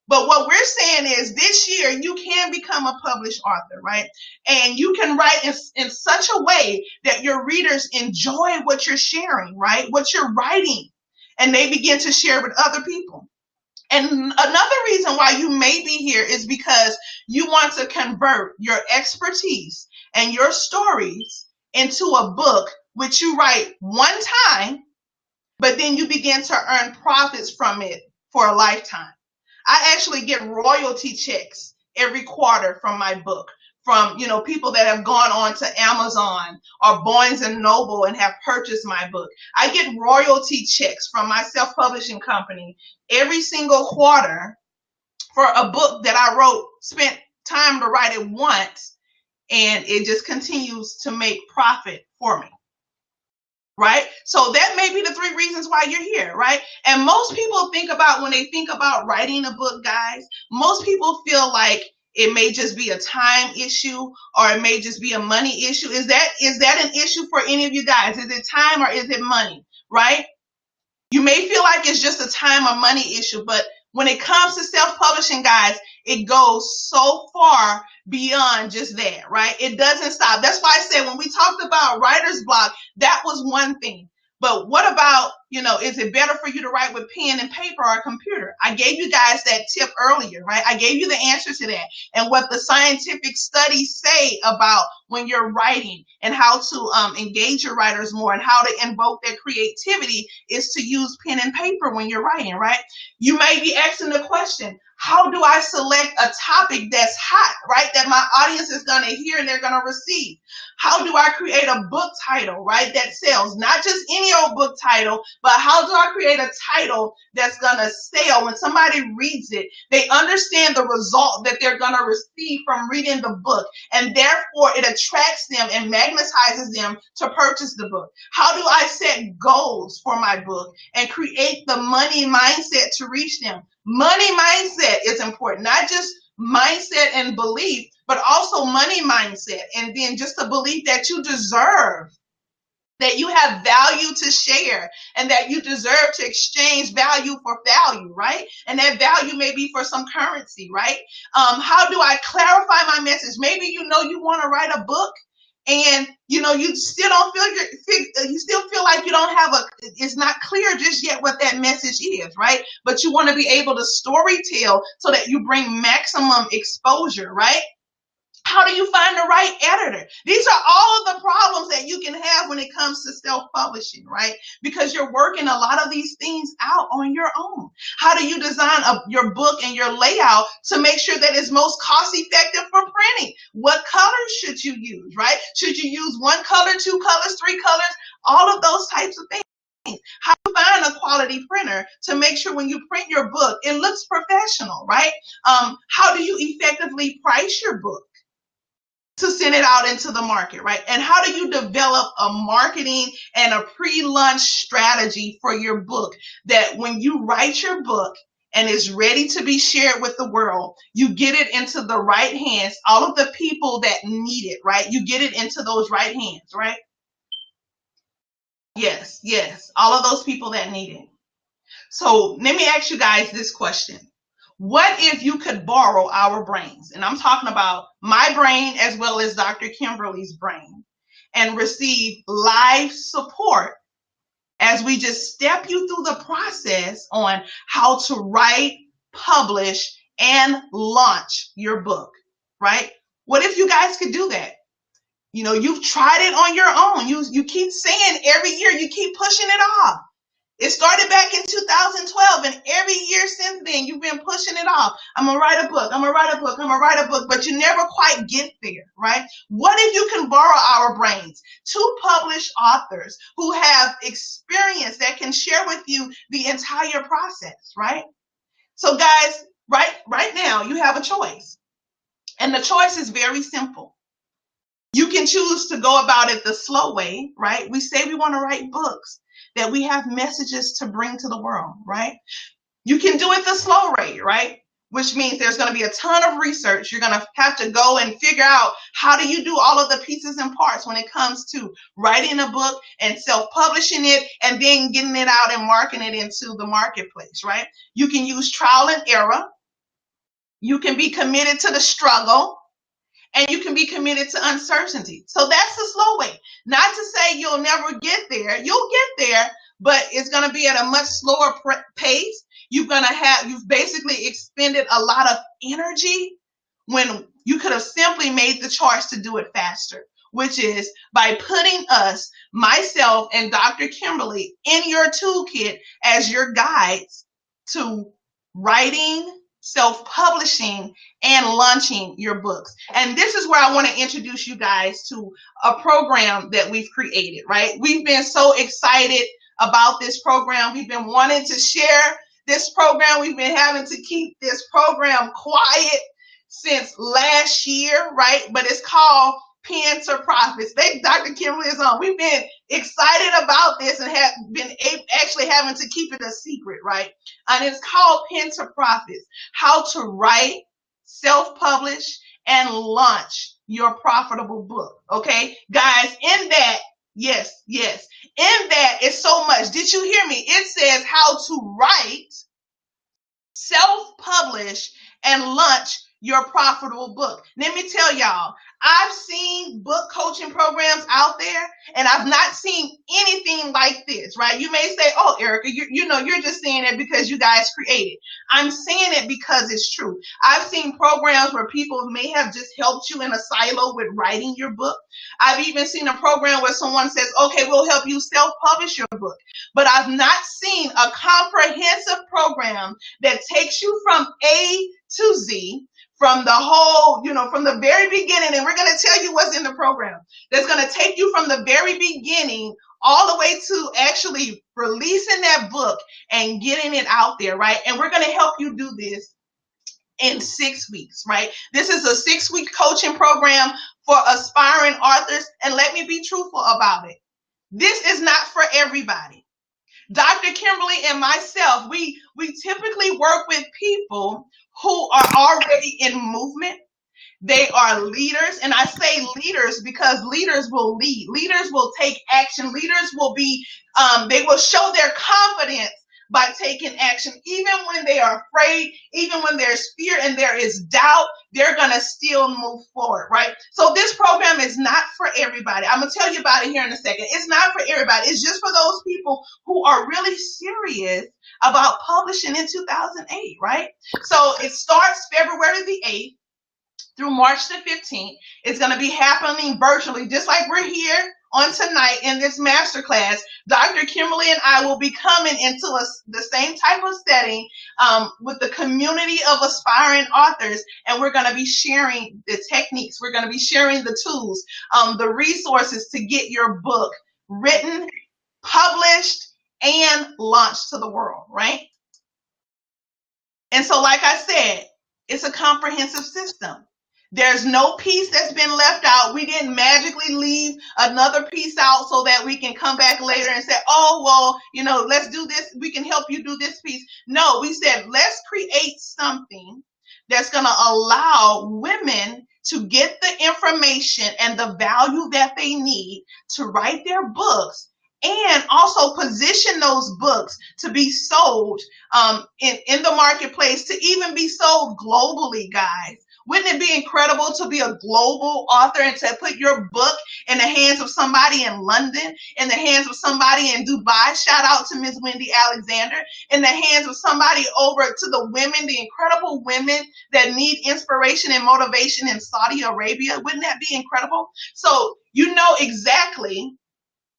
Speaker 1: But what we're saying is this year you can become a published author, right? And you can write in such a way that your readers enjoy what you're sharing, right? What you're writing, and they begin to share with other people. And another reason why you may be here is because you want to convert your expertise and your stories into a book which you write one time, but then you begin to earn profits from it for a lifetime. I actually get royalty checks every quarter from my book, from, you know, people that have gone on to Amazon or Barnes and Noble and have purchased my book. I get royalty checks from my self-publishing company every single quarter for a book that I wrote, spent time to write it once, and it just continues to make profit for me. Right? So that may be the 3 reasons why you're here, right? And most people think about, when they think about writing a book, guys, most people feel like it may just be a time issue, or it may just be a money issue. Is that an issue for any of you guys? Is it time or is it money, right? You may feel like it's just a time or money issue, but when it comes to self-publishing, guys, it goes so far beyond just that, right? It doesn't stop. That's why I said when we talked about writer's block, that was one thing. But what about, you know, is it better for you to write with pen and paper or a computer? I gave you guys that tip earlier, right? I gave you the answer to that, and what the scientific studies say about when you're writing and how to engage your writers more and how to invoke their creativity is to use pen and paper when you're writing, right? You may be asking the question, how do I select a topic that's hot, right? That my audience is going to hear and they're going to receive. How do I create a book title, right? That sells, not just any old book title, but how do I create a title that's going to sell? When somebody reads it, they understand the result that they're going to receive from reading the book. And therefore it attracts them and magnetizes them to purchase the book. How do I set goals for my book and create the money mindset to reach them? Money mindset is important, not just mindset and belief, but also money mindset. And then just a belief that you deserve, that you have value to share, and that you deserve to exchange value for value, right? And that value may be for some currency, right? How do I clarify my message? Maybe you know you want to write a book, and you know you still don't you still feel like you don't have it's not clear just yet what that message is, right? But you want to be able to story tell so that you bring maximum exposure, right? How do you find the right editor? These are all of the problems that you can have when it comes to self-publishing, right? Because you're working a lot of these things out on your own. How do you design your book and your layout to make sure that it's most cost-effective for printing? What colors should you use, right? Should you use 1 color, 2 colors, 3 colors? All of those types of things. How do you find a quality printer to make sure when you print your book, it looks professional, right? How do you effectively price your book to send it out into the market, right? And how do you develop a marketing and a pre-launch strategy for your book that when you write your book and it's ready to be shared with the world, you get it into the right hands, all of the people that need it, right? You get it into those right hands, right? Yes, all of those people that need it. So let me ask you guys this question. What if you could borrow our brains? And I'm talking about my brain as well as Dr. Kimberly's brain, and receive live support as we just step you through the process on how to write, publish, and launch your book, right? What if you guys could do that? You know, you've tried it on your own. You keep saying every year, you keep pushing it off. It started back in 2012, and every year since then, you've been pushing it off. I'm going to write a book. I'm going to write a book. I'm going to write a book, but you never quite get there, right? What if you can borrow our brains? 2 published authors who have experience that can share with you the entire process, right? So guys, right now, you have a choice. And the choice is very simple. You can choose to go about it the slow way, right? We say we want to write books, that we have messages to bring to the world, right? You can do it the slow way, right? Which means there's going to be a ton of research. You're going to have to go and figure out how do you do all of the pieces and parts when it comes to writing a book and self-publishing it and then getting it out and marketing it into the marketplace, right? You can use trial and error. You can be committed to the struggle. And you can be committed to uncertainty. So that's the slow way. Not to say you'll never get there. You'll get there, but it's going to be at a much slower pace. You've basically expended a lot of energy when you could have simply made the choice to do it faster, which is by putting us, myself and Dr. Kimberly, in your toolkit as your guides to writing, self-publishing, and launching your books. And this is where I want to introduce you guys to a program that we've created, right? We've been so excited about this program. We've been wanting to share this program. We've been having to keep this program quiet since last year, right? But it's called Pen to Profits. Dr. Kimberly is on. We've been excited about this and have been actually having to keep it a secret, right? And it's called Pen to Profits: how to write, self-publish, and launch your profitable book. Okay, guys, in that, yes, in that is so much. Did you hear me? It says how to write, self-publish, and launch your profitable book. Let me tell y'all, I've seen book coaching programs out there, and I've not seen anything like this, right? You may say, oh, Erica, you're just saying it because you guys created. I'm saying it because it's true. I've seen programs where people may have just helped you in a silo with writing your book. I've even seen a program where someone says, okay, we'll help you self-publish your book. But I've not seen a comprehensive program that takes you from A to Z, from the whole, from the very beginning, and we're going to tell you what's in the program. That's going to take you from the very beginning all the way to actually releasing that book and getting it out there, right? And we're going to help you do this in 6 weeks, right? This is a 6-week coaching program for aspiring authors. And let me be truthful about it. This is not for everybody. Dr. Kimberly and myself, we typically work with people who are already in movement. They are leaders. And I say leaders because leaders will lead. Leaders will take action. Leaders will be, they will show their confidence by taking action. Even when they are afraid, even when there's fear and there is doubt, they're going to still move forward, right? So this program is not for everybody. I'm going to tell you about it here in a second. It's not for everybody. It's just for those people who are really serious about publishing in 2008, right? So it starts February the 8th through March the 15th. It's going to be happening virtually, just like we're here on tonight in this masterclass. Dr. Kimberly and I will be coming into the same type of setting with the community of aspiring authors, and we're going to be sharing the techniques. We're going to be sharing the tools, the resources to get your book written, published, and launched to the world, right? And so, like I said, it's a comprehensive system. There's no piece that's been left out. We didn't magically leave another piece out so that we can come back later and say, oh, well, let's do this. We can help you do this piece. No, we said, let's create something that's going to allow women to get the information and the value that they need to write their books, and also position those books to be sold in the marketplace, to even be sold globally, guys. Wouldn't it be incredible to be a global author and to put your book in the hands of somebody in London, in the hands of somebody in Dubai? Shout out to Ms. Wendy Alexander. In the hands of somebody over to the women, the incredible women that need inspiration and motivation in Saudi Arabia. Wouldn't that be incredible? So you know exactly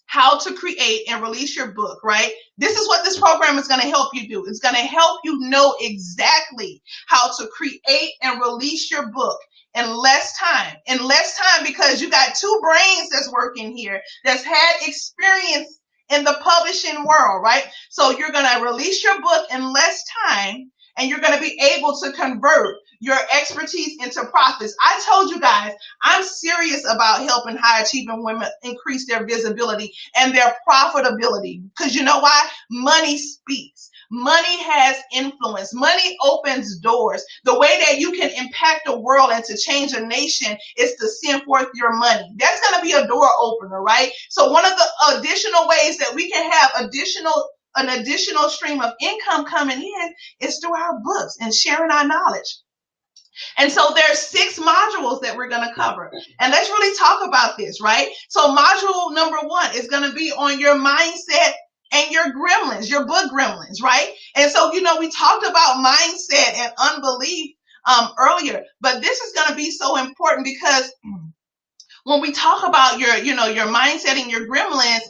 Speaker 1: how to create and release your book, right? This is what this program is going to help you do. It's going to help you know exactly how to create and release your book in less time. In less time, because you got two brains that's working here, that's had experience in the publishing world, right? So you're going to release your book in less time, and you're going to be able to convert your expertise into profits. I told you guys, I'm serious about helping high achieving women increase their visibility and their profitability. Because you know why? Money speaks. Money has influence. Money opens doors. The way that you can impact the world and to change a nation is to send forth your money. That's going to be a door opener, right? So one of the additional ways that we can have an additional stream of income coming in is through our books and sharing our knowledge. And so there's 6 modules that we're going to cover. And let's really talk about this, right? So module number 1 is going to be on your mindset and your gremlins, your book gremlins, right? And so, we talked about mindset and unbelief earlier, but this is going to be so important because when we talk about your mindset and your gremlins,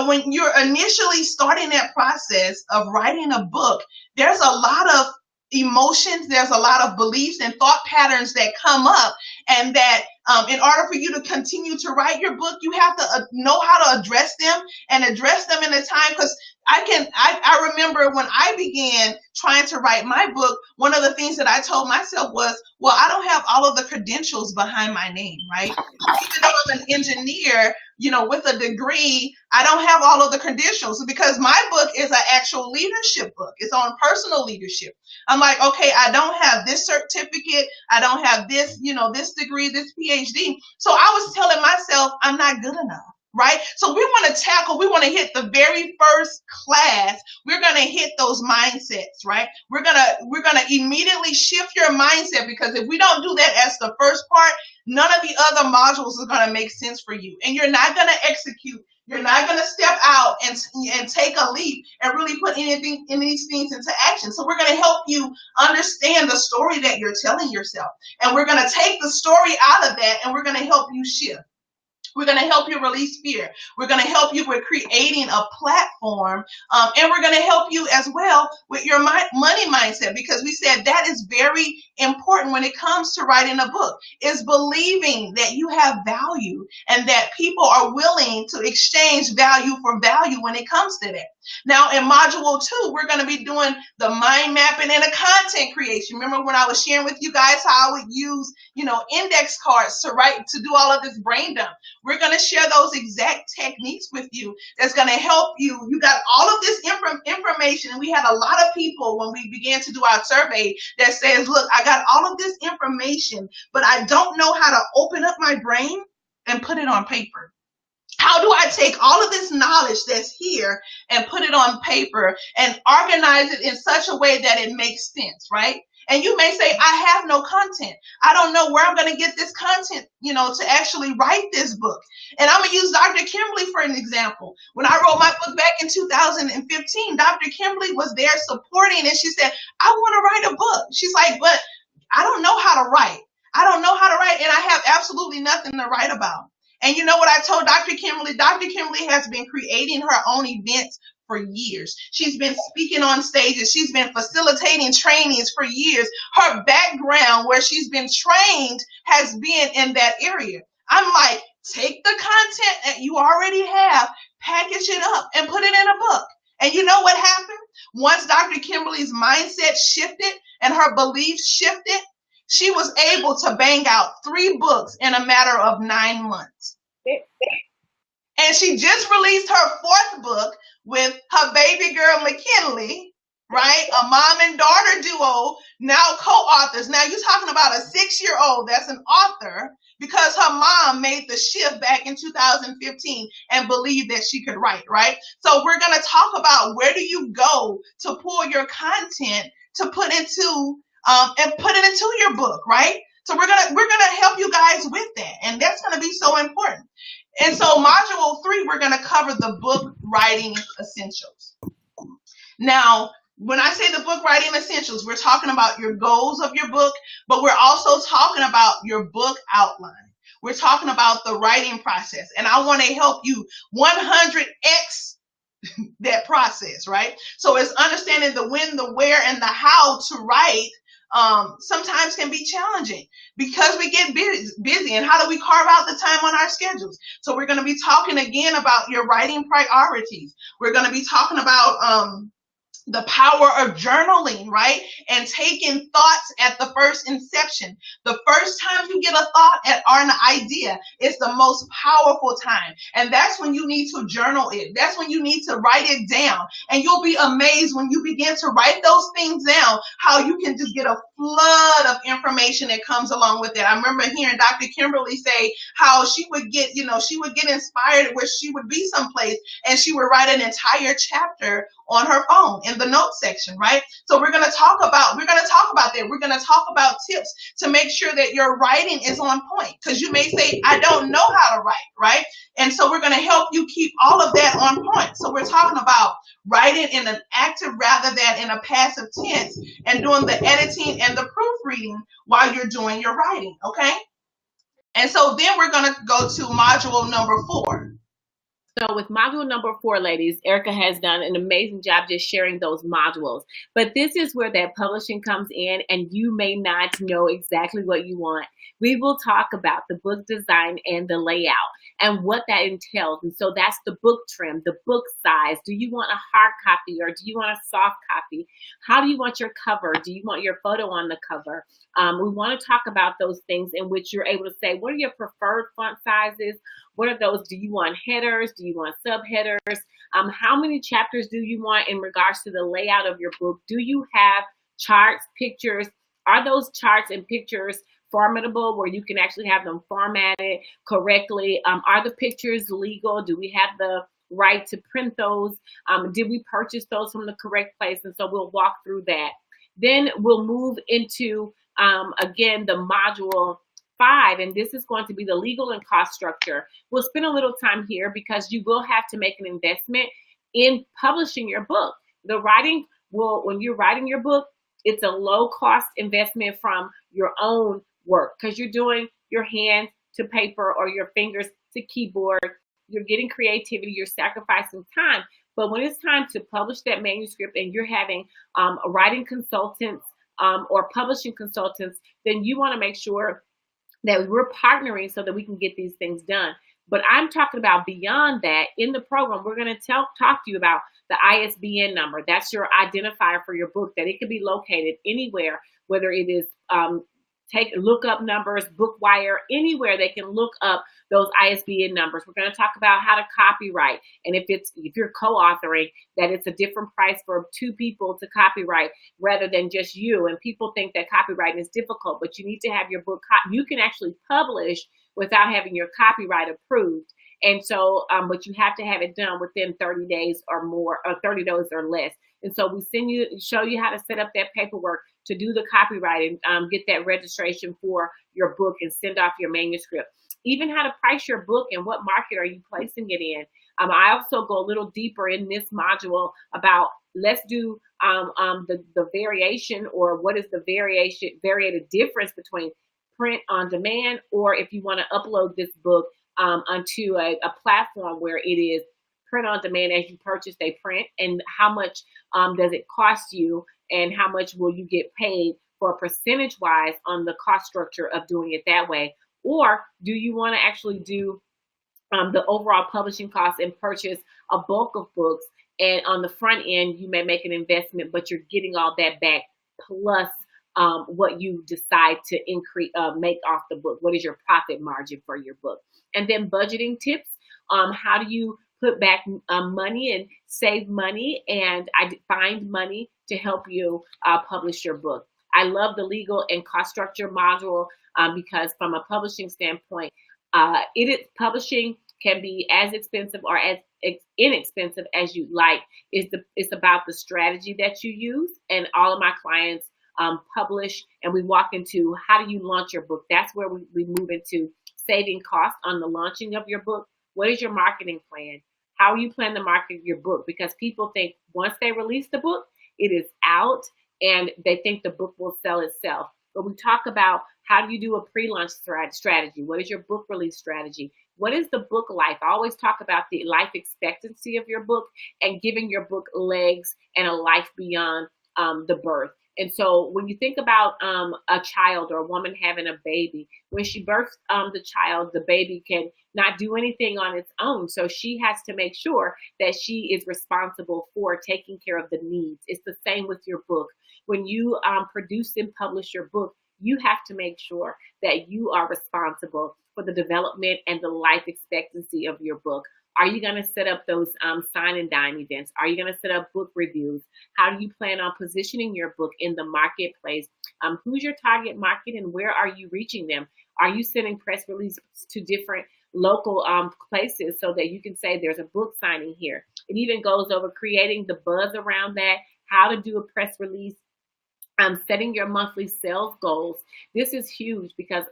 Speaker 1: when you're initially starting that process of writing a book, there's a lot of emotions, there's a lot of beliefs and thought patterns that come up, and that in order for you to continue to write your book, you have to know how to address them, and address them in a time. Because I remember when I began trying to write my book, one of the things that I told myself was, well, I don't have all of the credentials behind my name, right? Even though I'm an engineer, with a degree, I don't have all of the credentials, because my book is an actual leadership book. It's on personal leadership. I'm like, okay, I don't have this certificate. I don't have this, this degree, this PhD. So I was telling myself, I'm not good enough. Right? So we want to hit the very first class. We're going to hit those mindsets, right? We're going to immediately shift your mindset, because if we don't do that as the first part, none of the other modules are going to make sense for you. And you're not going to execute. You're not going to step out and take a leap and really put any of these things into action. So we're going to help you understand the story that you're telling yourself. And we're going to take the story out of that, and we're going to help you shift. We're going to help you release fear. We're going to help you with creating a platform. And we're going to help you as well with your money mindset, because we said that is very important when it comes to writing a book, is believing that you have value and that people are willing to exchange value for value when it comes to that. Now, in module 2, we're going to be doing the mind mapping and the content creation. Remember when I was sharing with you guys how I would use, index cards to do all of this brain dump? We're going to share those exact techniques with you that's going to help you. You got all of this information. And we had a lot of people when we began to do our survey that says, look, I got all of this information, but I don't know how to open up my brain and put it on paper. How do I take all of this knowledge that's here and put it on paper and organize it in such a way that it makes sense, right? And you may say, I have no content. I don't know where I'm going to get this content, to actually write this book. And I'm going to use Dr. Kimberly for an example. When I wrote my book back in 2015, Dr. Kimberly was there supporting, and she said, I want to write a book. She's like, but I don't know how to write. I don't know how to write, and I have absolutely nothing to write about. And you know what I told Dr. Kimberly? Dr. Kimberly has been creating her own events for years. She's been speaking on stages. She's been facilitating trainings for years. Her background, where she's been trained, has been in that area. I'm like, take the content that you already have, package it up, and put it in a book. And you know what happened? Once Dr. Kimberly's mindset shifted and her beliefs shifted, she was able to bang out 3 books in a matter of 9 months. And she just released her 4th book with her baby girl, McKinley, right? A mom and daughter duo, now co-authors. Now you're talking about a 6-year-old that's an author, because her mom made the shift back in 2015 and believed that she could write, right? So we're going to talk about, where do you go to pull your content to put into and put it into your book, right? So we're gonna help you guys with that, and that's gonna be so important. And so module 3, we're gonna cover the book writing essentials. Now, when I say the book writing essentials, we're talking about your goals of your book, but we're also talking about your book outline. We're talking about the writing process, and I want to help you 100x that process, right? So it's understanding the when, the where, and the how to write. Sometimes can be challenging because we get busy, and how do we carve out the time on our schedules? So we're going to be talking again about your writing priorities. We're going to be talking about the power of journaling, right? And taking thoughts at the first inception. The first time you get a thought or an idea is the most powerful time. And that's when you need to journal it. That's when you need to write it down. And you'll be amazed when you begin to write those things down, how you can just get a flood of information that comes along with it. I remember hearing Dr. Kimberly say how she would get inspired where she would be someplace and she would write an entire chapter on her phone in the notes section, right? So we're going to talk about that. We're going to talk about tips to make sure that your writing is on point, because you may say, I don't know how to write, right? And so we're going to help you keep all of that on point. So we're talking about writing in an active rather than in a passive tense, and doing the editing and the proofreading while you're doing your writing, okay? And so then we're going to go to module number 4.
Speaker 2: So with module number 4, ladies, Erica has done an amazing job just sharing those modules. But this is where that publishing comes in, and you may not know exactly what you want. We will talk about the book design and the layout and what that entails. And so that's the book trim, the book size. Do you want a hard copy or do you want a soft copy? How do you want your cover? Do you want your photo on the cover? We want to talk about those things in which you're able to say, what are your preferred font sizes? What are those? Do you want headers? Do you want subheaders? How many chapters do you want in regards to the layout of your book? Do you have charts, pictures? Are those charts and pictures formidable where you can actually have them formatted correctly? Are the pictures legal? Do we have the right to print those? Did we purchase those from the correct place? And so we'll walk through that. Then we'll move into, again, the module 5, and this is going to be the legal and cost structure. We'll spend a little time here because you will have to make an investment in publishing your book. The writing will, when you're writing your book, it's a low cost investment from your own work because you're doing your hands to paper or your fingers to keyboard. You're getting creativity, you're sacrificing time. But when it's time to publish that manuscript and you're having writing consultants or publishing consultants, then you want to make sure that we're partnering so that we can get these things done. But I'm talking about beyond that. In the program, we're going to talk to you about the ISBN number. That's your identifier for your book, that it can be located anywhere, whether it is look up numbers, BookWire, anywhere they can look up those ISBN numbers. We're going to talk about how to copyright. And if you're co-authoring, that it's a different price for 2 people to copyright rather than just you. And people think that copyright is difficult, but you need to have your book. You can actually publish without having your copyright approved. And so, but you have to have it done within 30 days or more, or 30 days or less. And so we show you how to set up that paperwork to do the copyright and get that registration for your book and send off your manuscript. Even how to price your book and what market are you placing it in. I also go a little deeper in this module about, let's do the variation, or what is the variated difference between print on demand, or if you want to upload this book onto a platform where it is print on demand as you purchase a print, and how much does it cost you, and how much will you get paid for percentage wise on the cost structure of doing it that way? Or do you want to actually do the overall publishing cost and purchase a bulk of books, and on the front end you may make an investment, but you're getting all that back plus what you decide to make off the book? What is your profit margin for your book? And then budgeting tips. How do you put back money and save money and find money to help you publish your book? I love the legal and cost structure module because from a publishing standpoint, publishing can be as expensive or as inexpensive as you like. It's about the strategy that you use, and all of my clients publish, and we walk into how do you launch your book. That's where we move into saving costs on the launching of your book. What is your marketing plan? How you plan to market your book? Because people think once they release the book, it is out, and they think the book will sell itself. But we talk about how do you do a pre-launch strategy? What is your book release strategy? What is the book life? I always talk about the life expectancy of your book and giving your book legs and a life beyond the birth. And so when you think about a child or a woman having a baby, when she births the child, the baby can not do anything on its own. So she has to make sure that she is responsible for taking care of the needs. It's the same with your book. When you produce and publish your book, you have to make sure that you are responsible for the development and the life expectancy of your book. Are you going to set up those sign and dine events? Are you going to set up book reviews? How do you plan on positioning your book in the marketplace? Who's your target market and where are you reaching them? Are you sending press releases to different local places so that you can say there's a book signing here? It even goes over creating the buzz around that, how to do a press release, setting your monthly sales goals. This is huge because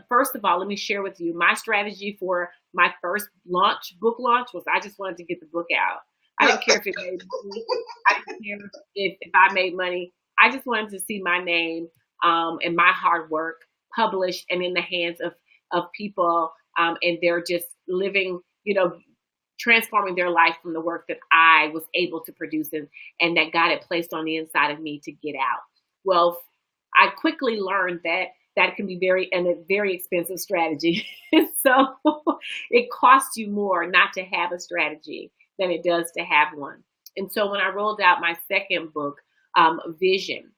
Speaker 2: first of all, let me share with you my strategy for my first book launch was I just wanted to get the book out. I didn't care if it made money. I didn't care if I made money. I just wanted to see my name and my hard work published and in the hands of people, and they're just living, transforming their life from the work that I was able to produce and that God had placed on the inside of me to get out. Well, I quickly learned that that can be a very expensive strategy. So it costs you more not to have a strategy than it does to have one. And so when I rolled out my second book, Vision,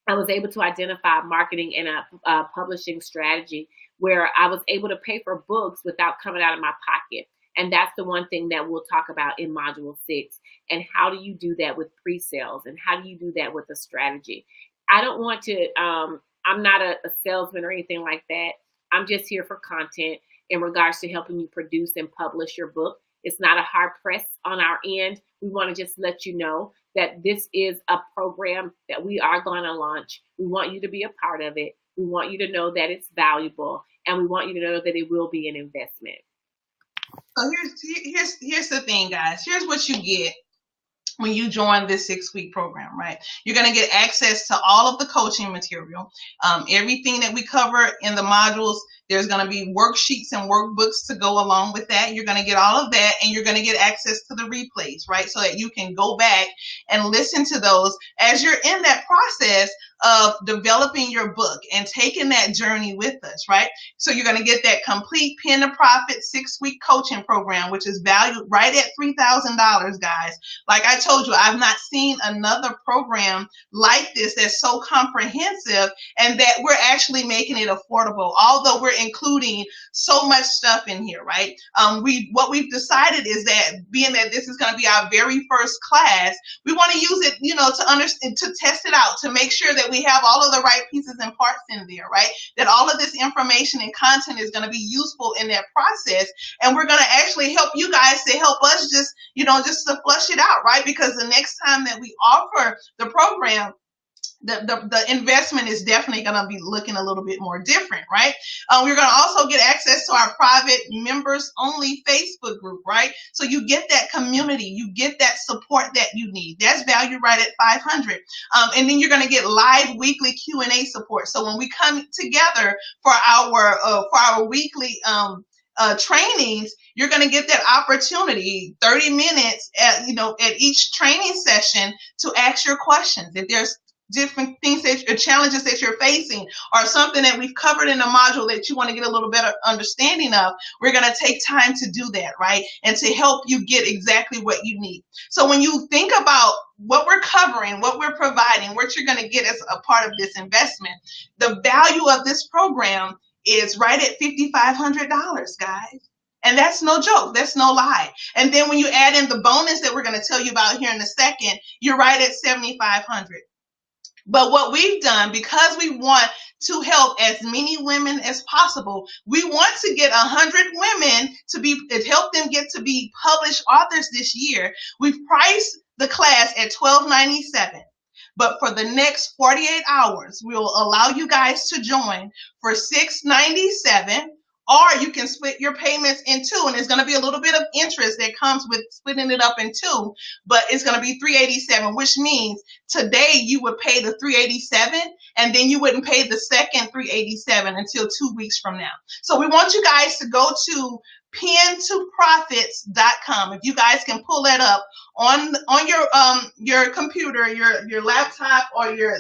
Speaker 2: I was able to identify marketing and a publishing strategy where I was able to pay for books without coming out of my pocket. And that's the one thing that we'll talk about in Module 6. And how do you do that with pre-sales? And how do you do that with a strategy? I don't want to, I'm not a salesman or anything like that. I'm just here for content in regards to helping you produce and publish your book. It's not a hard press on our end. We want to just let you know that this is a program that we are going to launch. We want you to be a part of it. We want you to know that it's valuable, and we want you to know that it will be an investment.
Speaker 1: So here's the thing, guys. Here's what you get when you join this 6-week program, right? You're going to get access to all of the coaching material, everything that we cover in the modules. There's going to be worksheets and workbooks to go along with that. You're going to get all of that, and you're going to get access to the replays, right? So that you can go back and listen to those as you're in that process of developing your book and taking that journey with us, right? So you're going to get that complete Pen to Profit 6-week coaching program, which is valued right at $3,000, guys. Like I told you, I've not seen another program like this that's so comprehensive and that we're actually making it affordable, although we're including so much stuff in here, right? What we've decided is that being that this is going to be our very first class, we want to use it, to understand, to test it out, to make sure that we have all of the right pieces and parts in there, right? That all of this information and content is going to be useful in that process. And we're going to actually help you guys to help us just to flush it out, right? Because the next time that we offer the program, the investment is definitely going to be looking a little bit more different, right? We're going to also get access to our private members only Facebook group, right? So you get that community, you get that support that you need. That's valued right at $500. And then you're going to get live weekly Q&A support. So when we come together for our weekly trainings, you're going to get that opportunity, 30 minutes at each training session to ask your questions. If there's different things challenges that you're facing, or something that we've covered in a module that you want to get a little better understanding of, we're going to take time to do that, right? And to help you get exactly what you need. So when you think about what we're covering, what we're providing, what you're going to get as a part of this investment, the value of this program is right at $5,500, guys. And that's no joke. That's no lie. And then when you add in the bonus that we're going to tell you about here in a second, you're right at $7,500. But what we've done, because we want to help as many women as possible, we want to get 100 women to help them get to be published authors this year. We've priced the class at $1,297. But for the next 48 hours, we'll allow you guys to join for $697. Or you can split your payments in two, and there's going to be a little bit of interest that comes with splitting it up in two, but it's going to be $387, which means today you would pay the $387, and then you wouldn't pay the second $387 until 2 weeks from now. So we want you guys to go to pentoprofits.com. If you guys can pull that up on your computer, your laptop, or your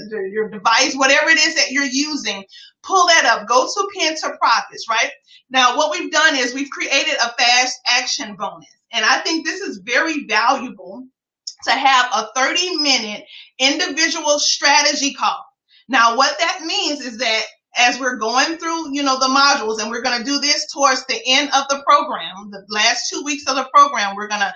Speaker 1: device, whatever it is that you're using, pull that up. Go to Pen to Profits, right? Now, what we've done is we've created a fast action bonus. And I think this is very valuable to have a 30-minute individual strategy call. Now, what that means is that as we're going through, the modules, and we're going to do this towards the end of the program, the last 2 weeks of the program, we're going to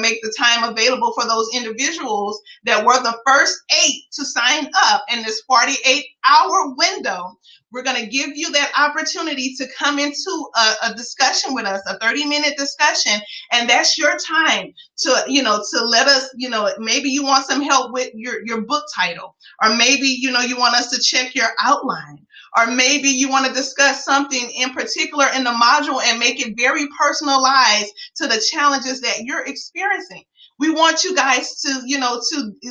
Speaker 1: make the time available for those individuals that were the first 8 to sign up in this 48-hour window. We're going to give you that opportunity to come into a discussion with us, a 30-minute discussion, and that's your time to let us, maybe you want some help with your book title, or maybe, you want us to check your outline, or maybe you want to discuss something in particular in the module and make it very personalized to the challenges that you're experiencing. We want you guys to,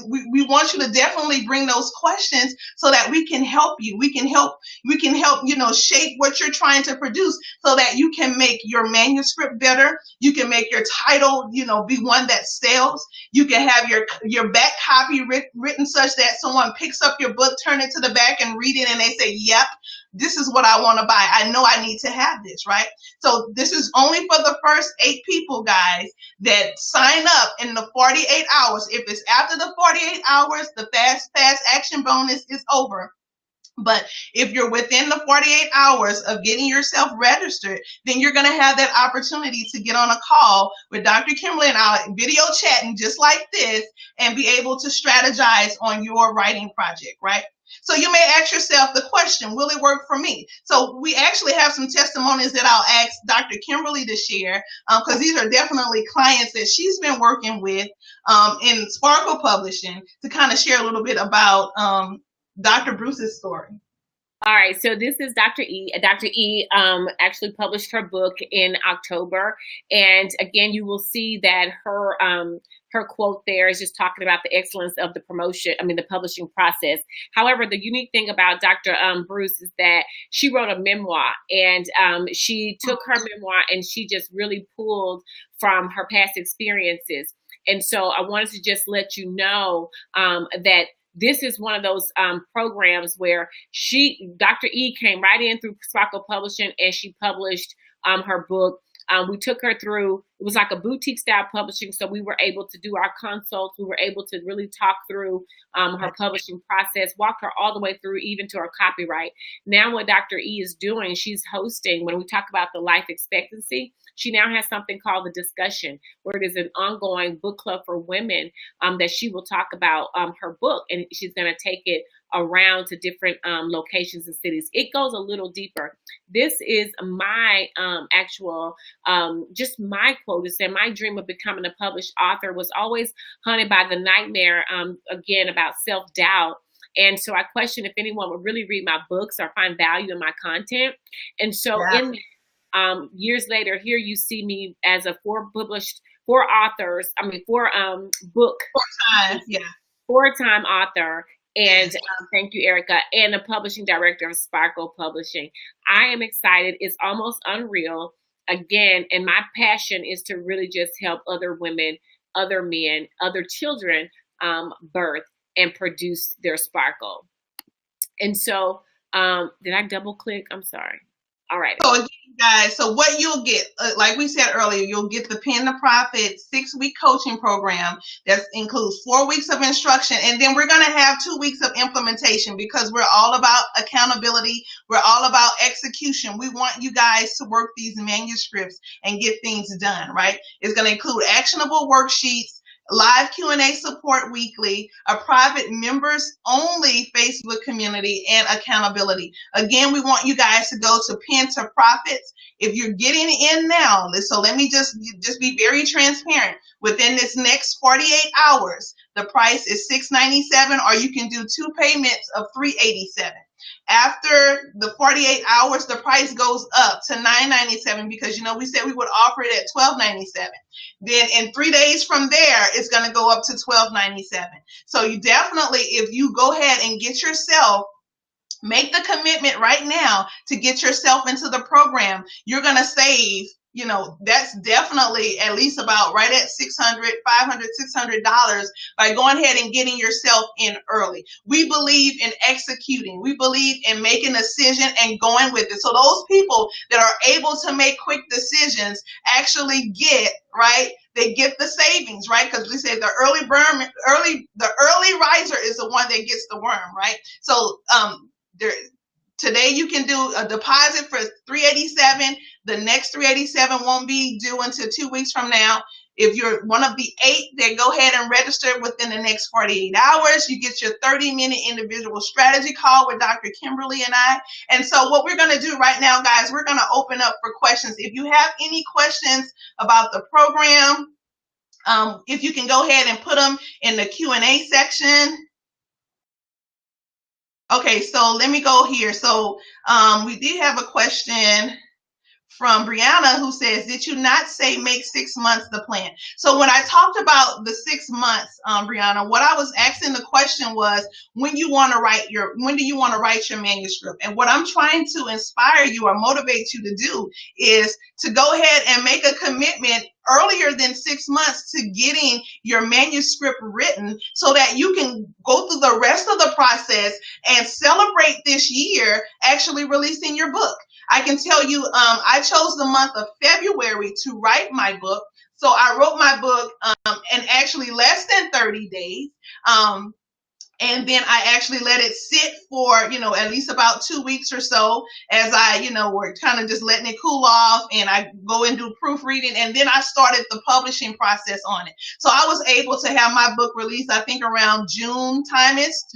Speaker 1: we want you to definitely bring those questions so that we can help you. We can help, shape what you're trying to produce so that you can make your manuscript better. You can make your title, be one that sells. You can have your back copy written such that someone picks up your book, turn it to the back and read it and they say, yep, this is what I want to buy. I know I need to have this, right? So this is only for the first 8 people, guys, that sign up in the 48 hours. If it's after the 48 hours, the fast action bonus is over. But if you're within the 48 hours of getting yourself registered, then you're going to have that opportunity to get on a call with Dr. Kimberly and I'll video chatting just like this and be able to strategize on your writing project, right? So you may ask yourself the question, will it work for me? So we actually have some testimonies that I'll ask Dr. Kimberly to share because these are definitely clients that she's been working with in Sparkle Publishing to kind of share a little bit about Dr. Bruce's story.
Speaker 2: All right, so this is Dr. E. Dr. E actually published her book in October, and again, you will see that her quote there is just talking about the excellence of the publishing process. However, the unique thing about Dr. Bruce is that she wrote a memoir, and she took her memoir and she just really pulled from her past experiences. And so I wanted to just let you know that this is one of those programs where Dr. E came right in through Sparkle Publishing and she published her book. We took her through, it was like a boutique style publishing. So we were able to do our consults. We were able to really talk through her publishing process, walk her all the way through even to her copyright. Now what Dr. E is doing, she's hosting, when we talk about the life expectancy, she now has something called the discussion, where it is an ongoing book club for women that she will talk about her book, and she's going to take it around to different locations and cities. It goes a little deeper. This is my just my quote. It said, my dream of becoming a published author was always haunted by the nightmare, again, about self-doubt. And so I question if anyone would really read my books or find value in my content. And so years later, here you see me as a four-time author. And thank you, Erica, and the publishing director of Sparkle Publishing. I am excited. It's almost unreal. Again, and my passion is to really just help other women, other men, other children birth and produce their sparkle. And so, did I double click? I'm sorry. All right.
Speaker 1: So again, guys, so what you'll get, like we said earlier, you'll get the Pen to Profit 6-week coaching program that includes 4 weeks of instruction. And then we're going to have 2 weeks of implementation because we're all about accountability. We're all about execution. We want you guys to work these manuscripts and get things done, right? It's going to include actionable worksheets, live Q&A support weekly, a private members only Facebook community, and accountability. Again, we want you guys to go to Pen to Profits. If you're getting in now, so let me just be very transparent. Within this next 48 hours, the price is $697, or you can do 2 payments of $387. After the 48 hours, the price goes up to $997 because, we said we would offer it at $1297. Then in 3 days from there, it's going to go up to $1297. So you definitely, if you go ahead and get yourself, make the commitment right now to get yourself into the program, you're going to save, that's definitely at least about right at $600 by going ahead and getting yourself in early. We believe in executing. We believe in making a decision and going with it. So those people that are able to make quick decisions actually get, right? They get the savings, right? Because we say the early riser is the one that gets the worm, right? So today you can do a deposit for $387. The next $387 won't be due until 2 weeks from now. If you're one of the 8 that go ahead and register within the next 48 hours, you get your 30-minute individual strategy call with Dr. Kimberly and I. And so what we're going to do right now, guys, we're going to open up for questions. If you have any questions about the program, if you can go ahead and put them in the Q&A section. Okay, so let me go here. So we did have a question from Brianna, who says, did you not say make 6 months the plan? So when I talked about the 6 months, Brianna, what I was asking the question was, when do you want to write your manuscript? And what I'm trying to inspire you or motivate you to do is to go ahead and make a commitment earlier than 6 months to getting your manuscript written, so that you can go through the rest of the process and celebrate this year actually releasing your book. I can tell you, I chose the month of February to write my book. So I wrote my book in actually less than 30 days. And then I actually let it sit for, at least about 2 weeks or so, as I, were kind of just letting it cool off, and I go and do proofreading. And then I started the publishing process on it. So I was able to have my book released, I think around June,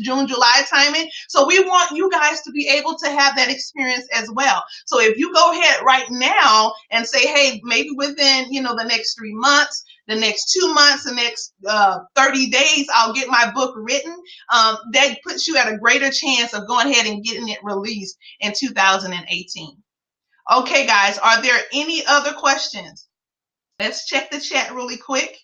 Speaker 1: July timing. So we want you guys to be able to have that experience as well. So if you go ahead right now and say, hey, maybe within, the next 3 months, the next 2 months, the next 30 days, I'll get my book written. That puts you at a greater chance of going ahead and getting it released in 2018. Okay, guys, are there any other questions? Let's check the chat really quick.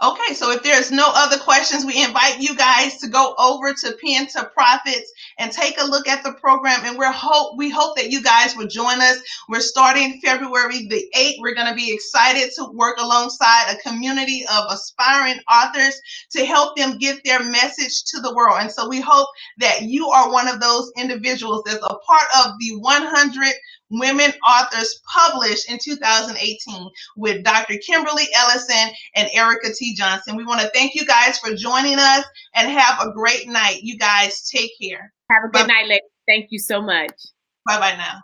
Speaker 1: Okay, so if there's no other questions, we invite you guys to go over to Pen to Profits and take a look at the program. And we hope that you guys will join us. We're starting February the 8th. We're going to be excited to work alongside a community of aspiring authors to help them get their message to the world. And so we hope that you are one of those individuals that's a part of the 100 women authors published in 2018 with Dr. Kimberly Ellison and Erica T. Johnson. We want to thank you guys for joining us, and have a great night. You guys take care.
Speaker 2: Have a good night, ladies. Thank you so much.
Speaker 1: Bye-bye now.